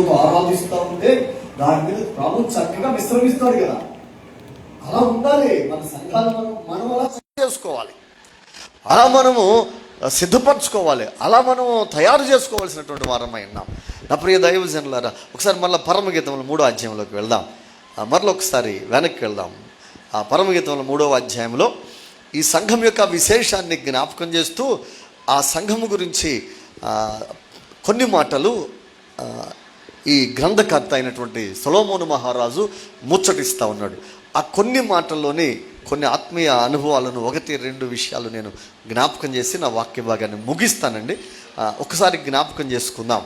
ప్రభుత్వం ఆరాధిస్తూ ఉంటే దాని మీద ప్రభు చక్కగా విశ్రమిస్తాడు కదా. అలా ఉండాలి మన సంఘాలు. మనం అలా చేసుకోవాలి, అలా మనము సిద్ధపరచుకోవాలి, అలా మనము తయారు చేసుకోవాల్సినటువంటి వారమై ఉన్నాం. నా ప్రియ దైవజనులారా, ఒకసారి మళ్ళీ పరమగీతంలో 3వ అధ్యాయంలోకి వెళ్దాం. మరలా ఒకసారి వెనక్కి వెళ్దాం. ఆ పరమగీతంలో 3వ అధ్యాయంలో ఈ సంఘం యొక్క విశేషాన్ని జ్ఞాపకం చేస్తూ ఆ సంఘము గురించి కొన్ని మాటలు ఈ గ్రంథకర్త అయినటువంటి సొలొమోను మహారాజు ముచ్చటిస్తూ ఉన్నాడు. ఆ కొన్ని మాటల్లోని కొన్ని ఆత్మీయ అనుభవాలను 1-2 విషయాలు నేను జ్ఞాపకం చేసి నా వాక్య భాగాన్ని ముగిస్తానండి. ఒకసారి జ్ఞాపకం చేసుకుందాం.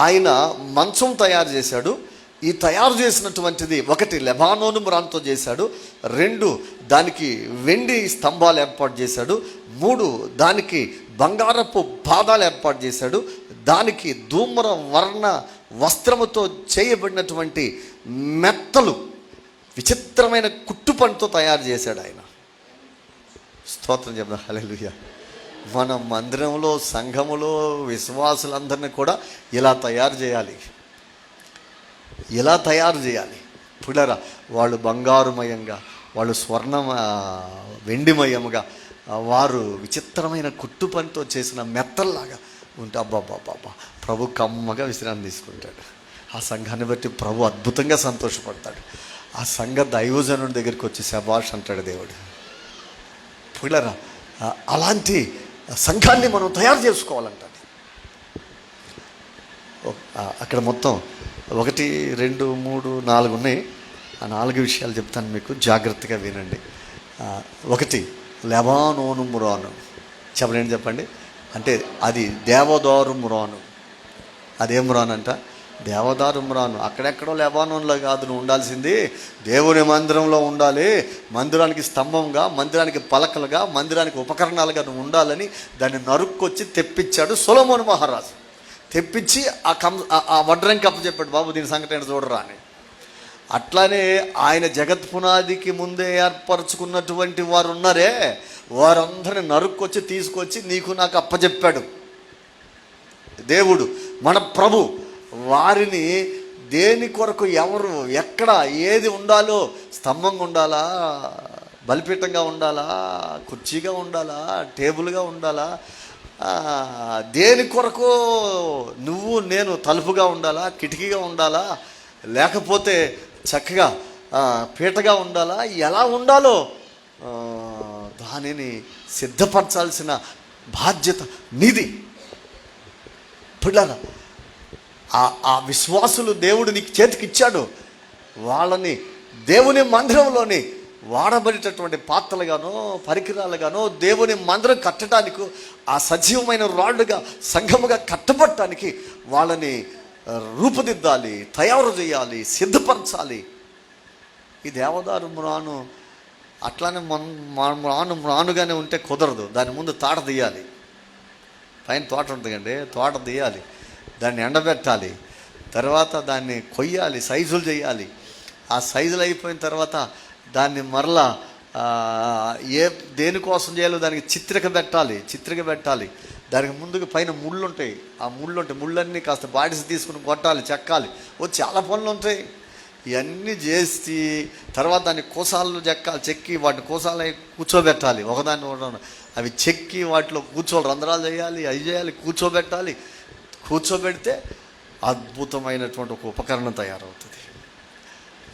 ఆయన మంచం తయారు చేశాడు. ఈ తయారు చేసినటువంటిది 1 లెబానోను మ్రాన్తో చేశాడు, 2 దానికి వెండి స్తంభాలు ఏర్పాటు చేశాడు, 3 దానికి బంగారపు పాదాలు ఏర్పాటు చేశాడు, దానికి ధూమ్ర వర్ణ వస్త్రముతో చేయబడినటువంటి మెత్తలు విచిత్రమైన కుట్టుపనితో తయారు చేశాడు ఆయన. స్తోత్రం చెప్దాం. హల్లెలూయా. మన మందిరంలో సంఘములో విశ్వాసులందరినీ కూడా ఇలా తయారు చేయాలి, ఇలా తయారు చేయాలి. పుడరా వాళ్ళు బంగారుమయంగా, వాళ్ళు వెండిమయముగా, వారు విచిత్రమైన కుట్టు పనితో చేసిన మెత్తల్లాగా ఉంటే అబ్బాబ్బాబ్బా ప్రభు కమ్మగా విశ్రాంతి తీసుకుంటాడు. ఆ సంఘాన్ని బట్టి ప్రభు అద్భుతంగా సంతోషపడతాడు. ఆ సంఘ దైవజనుడి దగ్గరికి వచ్చి శభాష్ అంటాడు దేవుడు. పుడరా అలాంటి సంఘాన్ని మనం తయారు చేసుకోవాలంటాడు. అక్కడ మొత్తం 1, 2, 3, 4 ఉన్నాయి. ఆ 4 విషయాలు చెప్తాను మీకు, జాగ్రత్తగా వినండి. 1 లెబానోను మ్రాను. చెప్పండి. అంటే అది దేవదారు మ్రాను. అదేం మ్రాను అంట? దేవదారు మ్రాను. అక్కడెక్కడో లెబానోన్లో కాదు నువ్వు ఉండాల్సింది, దేవుని మందిరంలో ఉండాలి. మందిరానికి స్తంభంగా, మందిరానికి పలకలుగా, మందిరానికి ఉపకరణాలుగా నువ్వు ఉండాలని దాన్ని నరుక్కొచ్చి తెప్పించాడు సొలొమోను మహారాజు. తెప్పించి ఆ వడ్రంకి అప్పచెప్పాడు, బాబు దీని సంగతి ఏంటో చూడరా అని. అట్లానే ఆయన జగత్ పునాదికి ముందే ఏర్పరచుకున్నటువంటి వారు ఉన్నారే, వారందరిని నరుక్కొచ్చి తీసుకొచ్చి నీకు నాకు అప్పచెప్పాడు దేవుడు, మన ప్రభు. వారిని దేని కొరకు, ఎవరు, ఎక్కడ, ఏది ఉండాలో, స్తంభంగా ఉండాలా, బలిపీఠంగా ఉండాలా, కుర్చీగా ఉండాలా, టేబుల్గా ఉండాలా, దేని కొరకు నువ్వు నేను తలుపుగా ఉండాలా, కిటికీగా ఉండాలా, లేకపోతే చక్కగా పీటగా ఉండాలా, ఎలా ఉండాలో దానిని సిద్ధపరచాల్సిన బాధ్యత నీది. పిల్లల ఆ విశ్వాసులు దేవుడు నీకు చేతికి ఇచ్చాడు. వాళ్ళని దేవుని మందిరంలోని వాడబడేటటువంటి పాత్రలుగానో పరికరాలుగానో దేవుని మందిరం కట్టడానికి, ఆ సజీవమైన రాళ్ళుగా సంఘముగా కట్టబడటానికి వాళ్ళని రూపుదిద్దాలి, తయారు చేయాలి, సిద్ధపరచాలి. ఈ దేవదారు మ్రాను అట్లానే మ్రానుగానే ఉంటే కుదరదు. దాని ముందు తోట తీయాలి. పైన తోట ఉంటుంది కండి, తోట తీయాలి, దాన్ని ఎండబెట్టాలి, తర్వాత దాన్ని కొయ్యాలి, సైజులు చేయాలి. ఆ సైజులు అయిపోయిన తర్వాత దాన్ని మరలా దేనికోసం చేయాలో దానికి చిత్రిక పెట్టాలి. దానికి ముందుకు పైన ముళ్ళు ఉంటాయి. ఆ ముళ్ళన్నీ కాస్త బాడిసి తీసుకుని కొట్టాలి, చెక్కాలి. చాలా పనులు ఉంటాయి. ఇవన్నీ చేసి తర్వాత దాన్ని కోసాలు చెక్కి వాటిని కోసాలు కూర్చోబెట్టాలి. ఒకదాన్ని అవి చెక్కి వాటిలో రంధ్రాలు చేయాలి, అవి చేయాలి, కూర్చోబెడితే అద్భుతమైనటువంటి ఒక ఉపకరణం తయారవుతుంది.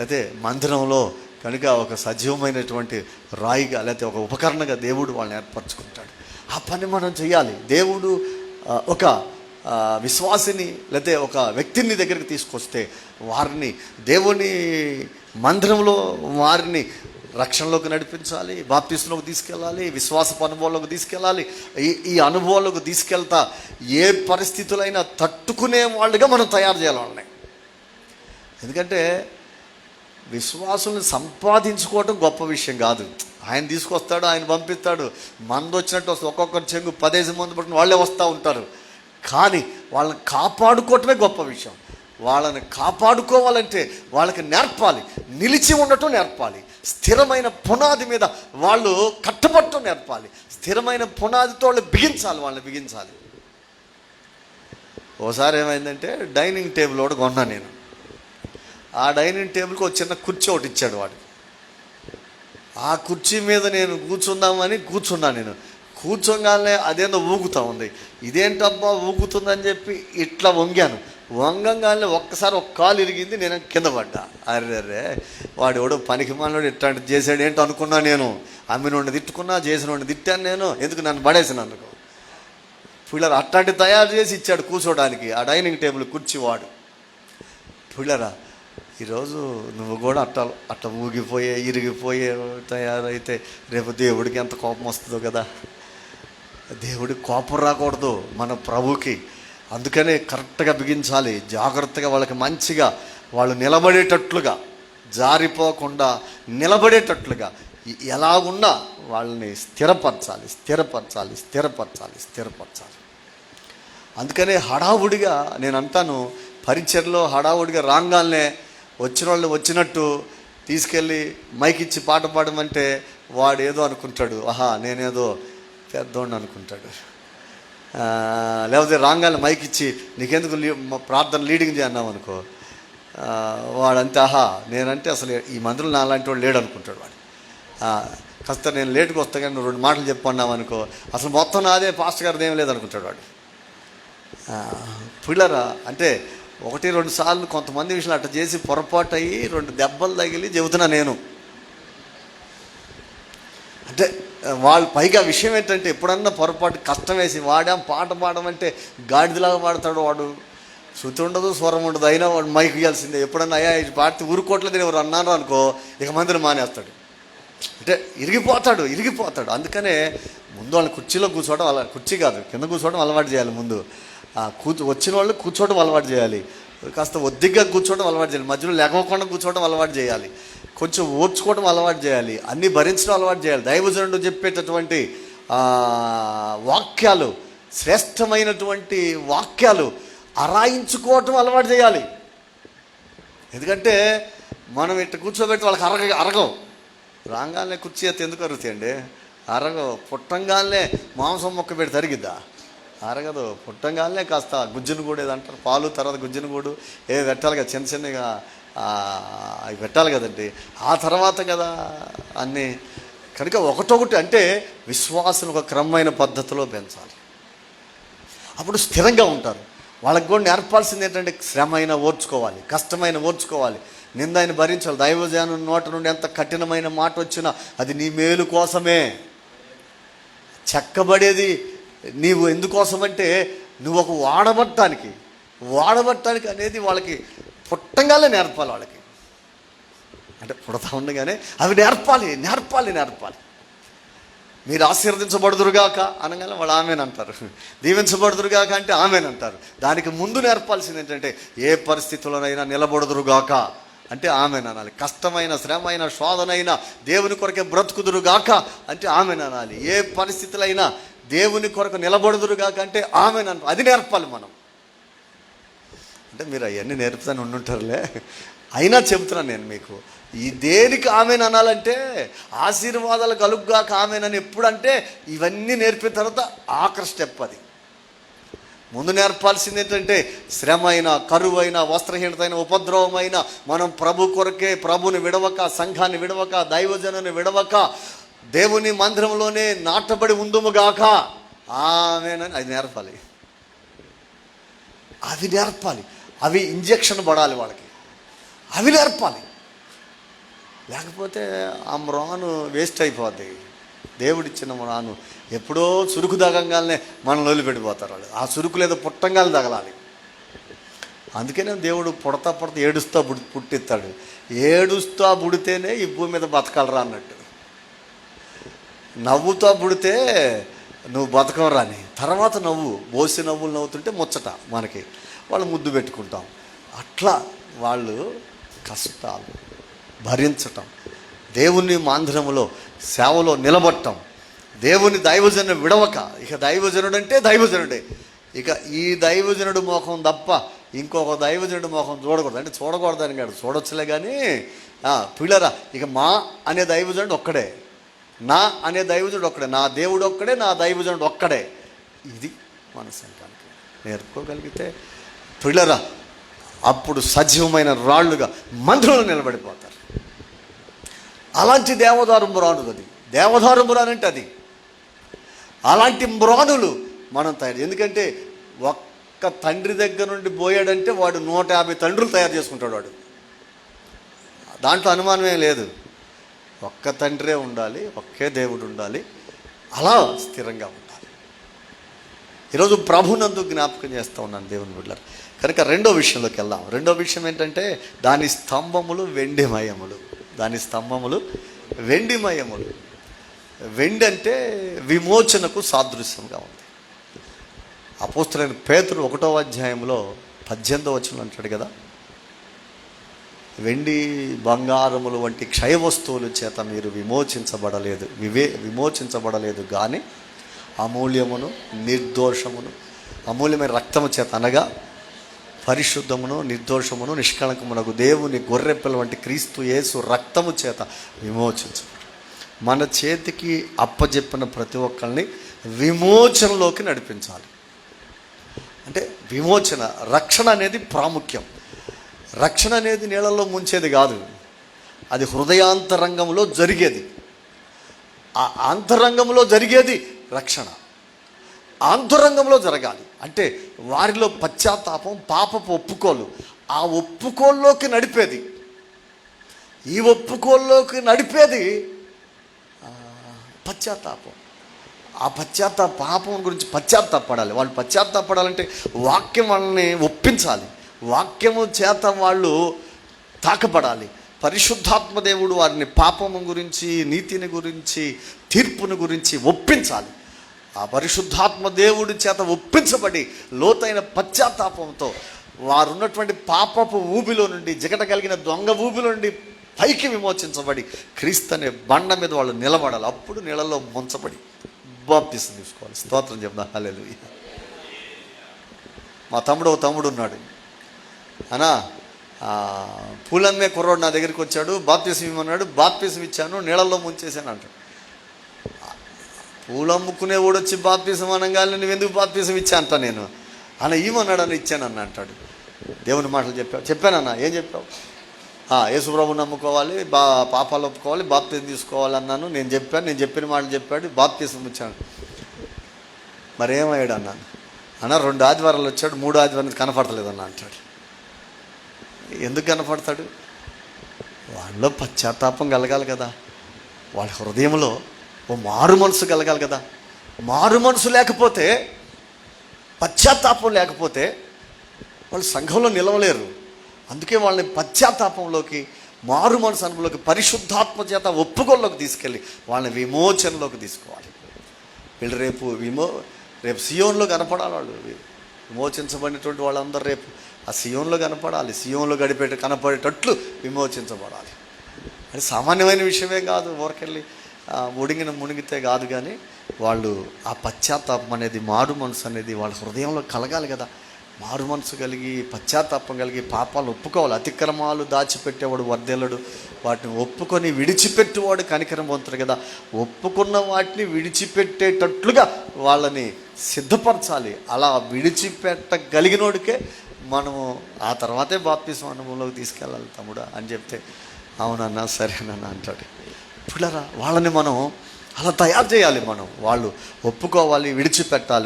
అయితే మందిరంలో కనుక ఒక సజీవమైనటువంటి రాయిగా లేకపోతే ఒక ఉపకరణగా దేవుడు వాళ్ళని ఏర్పరచుకుంటాడు. ఆ పని మనం చేయాలి. దేవుడు ఒక విశ్వాసిని లేకపోతే ఒక వ్యక్తిని దగ్గరికి తీసుకొస్తే వారిని దేవుని మందిరంలో వారిని రక్షణలోకి నడిపించాలి, బాప్తిస్మలోకి తీసుకెళ్ళాలి, విశ్వాసపు అనుభవంలోకి తీసుకెళ్ళాలి. ఈ అనుభవాల్లోకి తీసుకెళ్తా ఏ పరిస్థితులైనా తట్టుకునే వాళ్ళుగా మనం తయారు చేయాలి వాళ్ళని. ఎందుకంటే విశ్వాసుల్ని సంపాదించుకోవటం గొప్ప విషయం కాదు. ఆయన తీసుకొస్తాడు, ఆయన పంపిస్తాడు. మంది వచ్చినట్టు వస్తుంది. ఒక్కొక్కరు చెంగు 15 మంది పట్టిన వాళ్ళే వస్తూ ఉంటారు. కానీ వాళ్ళని కాపాడుకోవటమే గొప్ప విషయం. వాళ్ళని కాపాడుకోవాలంటే వాళ్ళకి నేర్పాలి, నిలిచి ఉండటం నేర్పాలి, స్థిరమైన పునాది మీద వాళ్ళు కట్టబట్టం నేర్పాలి, స్థిరమైన పునాదితో వాళ్ళు వాళ్ళని బిగించాలి. ఓసారి ఏమైందంటే డైనింగ్ టేబుల్ ఒకటి కొన్నాను నేను. ఆ డైనింగ్ టేబుల్కి ఒక చిన్న కుర్చీ ఒకటి ఇచ్చాడు వాడు. ఆ కుర్చీ మీద నేను కూర్చుందామని కూర్చున్నాను. నేను కూర్చోగానే అదేందో ఊగుతూ ఉంది. ఇదేంటబ్బా ఊగుతుందని చెప్పి ఇట్లా వంగాను. వంగంగానే ఒక్కసారి ఒక కాలు ఇరిగింది, నేను కింద పడ్డా. అర్రే వాడు ఎవడో పనికి మాలోడు ఇట్లాంటి చేసాడు ఏంటో అనుకున్నా. నేను అమ్మినోడిని తిట్టుకున్నా, చేసినోడిని తిట్టాను. నేను ఎందుకు నన్ను పడేసినందుకు. పిల్లరా అట్లాంటి తయారు చేసి ఇచ్చాడు కూర్చోడానికి ఆ డైనింగ్ టేబుల్ కుర్చీ వాడు. పిల్లరా ఈరోజు నువ్వు కూడా అట్లా ఊగిపోయే ఇరిగిపోయే తయారైతే రేపు దేవుడికి ఎంత కోపం వస్తుందో కదా. దేవుడికి కోపం రాకూడదు మన ప్రభుకి. అందుకనే కరెక్ట్గా బిగించాలి, జాగ్రత్తగా వాళ్ళకి మంచిగా వాళ్ళు నిలబడేటట్లుగా, జారిపోకుండా నిలబడేటట్లుగా ఎలాగున్నా వాళ్ళని స్థిరపరచాలి. అందుకనే హడావుడిగా నేను అంటాను, పరిచర్లో హడావుడిగా రాగానే వచ్చిన వాళ్ళు వచ్చినట్టు తీసుకెళ్ళి మైక్ ఇచ్చి పాట పాడమంటే వాడు ఏదో అనుకుంటాడు, ఆహా నేనేదో పెద్దోడిని అనుకుంటాడు. లేకపోతే రాగానే మైక్ ఇచ్చి నీకెందుకు ప్రార్థన లీడింగ్ చేయన్నావు అనుకో, వాడంతే ఆహా నేనంటే అసలు ఈ మందిలో నా లాంటి వాడు లేడు అనుకుంటాడు వాడు. కాస్త నేను లేటుగా వస్తా కానీ నువ్వు 2 మాటలు చెప్పన్నావు అనుకో, అసలు మొత్తం నాదే పాస్టర్ గారిది ఏం లేదనుకుంటాడు వాడు. పిల్లరా అంటే 1-2 సార్లు కొంతమంది విషయాలు అట్లా చేసి పొరపాటు అయ్యి 2 దెబ్బలు తగిలి చెబుతున్నా నేను. అంటే వాళ్ళు పైగా విషయం ఏంటంటే ఎప్పుడన్నా పొరపాటు కష్టం వేసి వాడాం పాట పాడమంటే గాడిదలాగా పాడతాడు వాడు. శృతి ఉండదు, స్వరం ఉండదు, అయినా వాడు మైక్ ఇవ్వాల్సిందే. ఎప్పుడన్నా అయ్యా ఇది పాడితే ఊరుకోట్లేదు ఎవరు అన్నారు అనుకో, ఇక మందిని మానేస్తాడు. అంటే ఇరిగిపోతాడు. అందుకనే ముందు వాళ్ళ కుర్చీలో కూర్చోవడం కుర్చీ కాదు కింద కూర్చోవడం అలవాటు చేయాలి. ముందు వచ్చిన వాళ్ళు కూర్చోవడం అలవాటు చేయాలి. కాస్త ఒద్దిగ్గా కూర్చోవడం అలవాటు చేయాలి. మధ్యలో లేకపోకుండా కూర్చోవడం అలవాటు చేయాలి. కొంచెం ఓర్చుకోవడం అలవాటు చేయాలి. అన్నీ భరించడం అలవాటు చేయాలి. దైవజనుడు చెప్పేటటువంటి వాక్యాలు, శ్రేష్టమైనటువంటి వాక్యాలు అరాయించుకోవటం అలవాటు చేయాలి. ఎందుకంటే మనం ఇట్లా కూర్చోబెట్టి వాళ్ళకి అరగవు. రాగానే కుర్చీ ఎత్తి ఎందుకు అరుగుతాయండి? అరగవు. పుట్టంగానే మాంసం మొక్క పెడితే అరిగిద్దా? అరగదు. పుట్టంగానే కాస్త గుజ్జును కూడా ఏదంటారు, పాలు తర్వాత గుజ్జును కూడా పెట్టాలి కదా, చిన్నగా అవి పెట్టాలి కదండి. ఆ తర్వాత కదా అన్నీ. కనుక ఒకటొకటి అంటే విశ్వాసం ఒక క్రమమైన పద్ధతిలో పెంచాలి. అప్పుడు స్థిరంగా ఉంటారు. వాళ్ళకి కూడా నేర్పాల్సింది ఏంటంటే శ్రమ అయినా ఓర్చుకోవాలి, కష్టమైన ఓర్చుకోవాలి, నిందాన్ని భరించాలి. దైవజను నోట నుండి ఎంత కఠినమైన మాట వచ్చినా అది నీ మేలు కోసమే. చెక్కబడేది నీవు ఎందుకోసమంటే నువ్వు ఒక వాడబట్టానికి అనేది వాళ్ళకి పుట్టంగానే నేర్పాలి. వాళ్ళకి అంటే పుడతా ఉండగానే అవి నేర్పాలి. మీరు ఆశీర్వదించబడుదురుగాక అనగానే వాళ్ళు ఆమెనంటారు, దీవించబడుదురుగాక అంటే ఆమెనంటారు. దానికి ముందు నేర్పాల్సింది ఏంటంటే ఏ పరిస్థితుల్లోనైనా నిలబడుదురుగాక అంటే ఆమెననాలి. కష్టమైన శ్రమైన శోధనైనా దేవుని కొరకే బ్రతుకుదురుగాక అంటే ఆమెననాలి. ఏ పరిస్థితులైనా దేవుని కొరకు నిలబడుదురుగాక అంటే ఆమెనను. అది నేర్పాలి మనం. అంటే మీరు అవన్నీ నేర్పుతాను ఉండుంటారులే, అయినా చెబుతున్నాను నేను మీకు. ఈ దేనికి ఆమెను అనాలంటే ఆశీర్వాదాలు కలుగుగాక ఆమెనని ఎప్పుడంటే ఇవన్నీ నేర్పిన తర్వాత ఆఖరి స్టెప్ అది. ముందు నేర్పాల్సింది ఏంటంటే శ్రమ అయినా, కరువైన, వస్త్రహీనత అయిన, ఉపద్రవమైన మనం ప్రభు కొరకే ప్రభుని విడవక, సంఘాన్ని విడవక, దైవజనుని విడవక, దేవుని మందిరంలోనే నాటబడి ఉందుముగాక ఆమెనని అది నేర్పాలి. అవి ఇంజెక్షన్ పడాలి వాళ్ళకి, అవి నేర్పాలి. లేకపోతే ఆ మ్రాను వేస్ట్ అయిపోద్ది. దేవుడిచ్చిన మ్రాను ఎప్పుడో చురుకు తగంగానే మనల్ని వదిలిపెట్టిపోతారు వాళ్ళు. ఆ చురుకు లేదా పుట్టంగానే తగలాలి. అందుకనే దేవుడు పుడతా ఏడుస్తా పుట్టిస్తాడు. ఏడుస్తా పుడితేనే ఈ భూమి మీద బతకాలరా అన్నట్టు. నవ్వుతా పుడితే నువ్వు బతకవరా అని. తర్వాత బోసి నవ్వులు నవ్వుతుంటే ముచ్చట మనకి, వాళ్ళు ముద్దు పెట్టుకుంటాం. అట్లా వాళ్ళు కష్టాలు భరించటం, దేవుని మందిరములో సేవలో నిలబడటం, దేవుని దైవజనుడు విడవక. ఇక దైవజనుడు అంటే దైవజనుడే. ఇక ఈ దైవజనుడు మోహం తప్ప ఇంకొక దైవజనుడు మోహం చూడకూడదు. అంటే చూడకూడదని కాదు, చూడొచ్చులే కానీ పిల్లరా ఇక మా అనే దైవజనుడు ఒక్కడే, నా అనే దైవజనుడు ఒక్కడే, నా దేవుడు ఒక్కడే, నా దైవజనుడు ఒక్కడే. ఇది మన సంఘానికి. నేర్పుకోగలిగితే పిల్లరా అప్పుడు సజీవమైన రాళ్ళుగా మందిరంలో నిలబడిపోతారు. అలాంటి దేవదారు మ్రానులు, అది దేవదారు మ్రాను అంటే అది. అలాంటి మ్రానులు మనం తయారు. ఎందుకంటే ఒక్క తండ్రి దగ్గర నుండి పోయాడంటే వాడు 150 తండ్రులు తయారు చేసుకుంటాడు వాడు. దాంట్లో అనుమానమే లేదు. ఒక్క తండ్రే ఉండాలి, ఒకే దేవుడు ఉండాలి, అలా స్థిరంగా ఉండాలి. ఈరోజు ప్రభునందు జ్ఞాపకం చేస్తూ ఉన్నాను దేవుని బిడ్డలారా. కనుక రెండో విషయంలోకి వెళ్దాం. రెండో విషయం ఏంటంటే దాని స్తంభములు వెండిమయములు. దాని స్తంభములు వెండిమయములు. వెండి అంటే విమోచనకు సాదృశ్యంగా ఉంది. అపోస్తలుడైన పేతురు 1వ అధ్యాయంలో 18వ వచనం అంటాడు కదా, వెండి బంగారములు వంటి క్షయ వస్తువుల చేత మీరు విమోచించబడలేదు కానీ అమూల్యమును నిర్దోషమును, అమూల్యమైన రక్తము చేత అనగా పరిశుద్ధమును నిర్దోషమును నిష్కళంకమునకు దేవుని గొర్రెపిల్ల వంటి క్రీస్తు యేసు రక్తము చేత విమోచించబడు. మన చేతికి అప్పజెప్పిన ప్రతి ఒక్కరిని విమోచనలోకి నడిపించాలి. అంటే విమోచన, రక్షణ అనేది ప్రాముఖ్యం. రక్షణ అనేది నీళ్ళల్లో ముంచేది కాదు, అది హృదయాంతరంగంలో జరిగేది. ఆ అంతరంగంలో జరిగేది రక్షణ. అంతరంగంలో జరగాలి. అంటే వారిలో పశ్చాత్తాపం, పాపపు ఒప్పుకోలు, ఆ ఒప్పుకోల్లోకి నడిపేది, ఈ ఒప్పుకోల్లోకి నడిపేది పశ్చాత్తాపం. ఆ పాపం గురించి పశ్చాత్తాపడాలి. వాళ్ళు పశ్చాత్తాపడాలంటే వాక్యం వాళ్ళని ఒప్పించాలి, వాక్యము చేత వాళ్ళు తాకపడాలి. పరిశుద్ధాత్మ దేవుడు వారిని పాపము గురించి, నీతిని గురించి, తీర్పుని గురించి ఒప్పించాలి. ఆ పరిశుద్ధాత్మ దేవుడి చేత ఒప్పించబడి లోతైన పశ్చాత్తాపంతో వారు ఉన్నటువంటి పాపపు ఊబిలో నుండి, జిగట కలిగిన దొంగ ఊబిలో నుండి పైకి విమోచించబడి క్రీస్తు అనే బండ మీద వాళ్ళు నిలబడాలి. అప్పుడు నీళ్ళలో ముంచబడి బాప్తిసం తీసుకోవాలి. స్తోత్రం చెప్దాం. హల్లెలూయా. మా తమ్ముడు ఉన్నాడు అనా, పూలమ్మే కుర్రోడు నా దగ్గరికి వచ్చాడు, బాప్తిసం ఇవ్వమన్నాడు. బాప్తిసం ఇచ్చాను, నీళ్ళల్లో ముంచేసాను అంటాడు. పూలు అమ్ముకునే వాడు వచ్చి బాప్తిసం అనగానే నువ్వెందుకు బాప్తిసం ఇచ్చా అంట నేను అన్న, ఏమన్నాడు అని ఇచ్చానన్న అంటాడు. దేవుని మాటలు చెప్పానన్నా. ఏం చెప్పావు? యేసుప్రభుని నమ్ముకోవాలి, పాపాలు ఒప్పుకోవాలి, బాప్తిసం తీసుకోవాలి అన్నాను. నేను చెప్పిన మాటలు చెప్పాడు, బాప్తిసం ఇచ్చాను. మరేమయ్యాడు అన్నాను. అన్న 2 ఆదివారాలు వచ్చాడు, 3 ఆదివారం కనపడతలేదన్న అంటాడు. ఎందుకు కనపడతాడు? వాళ్ళలో పశ్చాత్తాపం కలగాలి కదా, వాళ్ళ హృదయంలో ఓ మారు మనసు కలగాలి కదా. మారు మనసు లేకపోతే, పశ్చాత్తాపం లేకపోతే వాళ్ళు సంఘంలో నిలవలేరు. అందుకే వాళ్ళని పశ్చాత్తాపంలోకి, మారు మనసు అనుభవంలోకి, పరిశుద్ధాత్మ చేత ఒప్పుకోల్లోకి తీసుకెళ్ళి వాళ్ళని విమోచనలోకి తీసుకోవాలి. వీళ్ళు రేపు సియోన్లో కనపడాలి. వాళ్ళు విమోచించబడినటువంటి వాళ్ళందరూ రేపు ఆ సియోన్లో కనపడాలి. సియోన్లో కనపడేటట్లు విమోచించబడాలి. అది సామాన్యమైన విషయమే కాదు. ఊరికెళ్ళి మునిగితే కాదు, కానీ వాళ్ళు ఆ పశ్చాత్తాపం అనేది, మారు మనసు అనేది వాళ్ళ హృదయంలో కలగాలి కదా. మారు మనసు కలిగి, పశ్చాత్తాపం కలిగి పాపాలు ఒప్పుకోవాలి. అతిక్రమాలు దాచిపెట్టేవాడు వర్ధెలడు, వాటిని ఒప్పుకొని విడిచిపెట్టేవాడు కనికరం పొందుతాడు కదా. ఒప్పుకున్న వాటిని విడిచిపెట్టేటట్లుగా వాళ్ళని సిద్ధపరచాలి. అలా విడిచిపెట్టగలిగినోడికే మనము ఆ తర్వాతే బాప్తిసం అనుభవంలోకి తీసుకెళ్ళాలి తమ్ముడా అని చెప్తే, అవునన్నా సరేనన్నా అంటాడు. పిల్లరా, వాళ్ళని మనం అలా తయారు చేయాలి. వాళ్ళు ఒప్పుకోవాలి, విడిచిపెట్టాలి.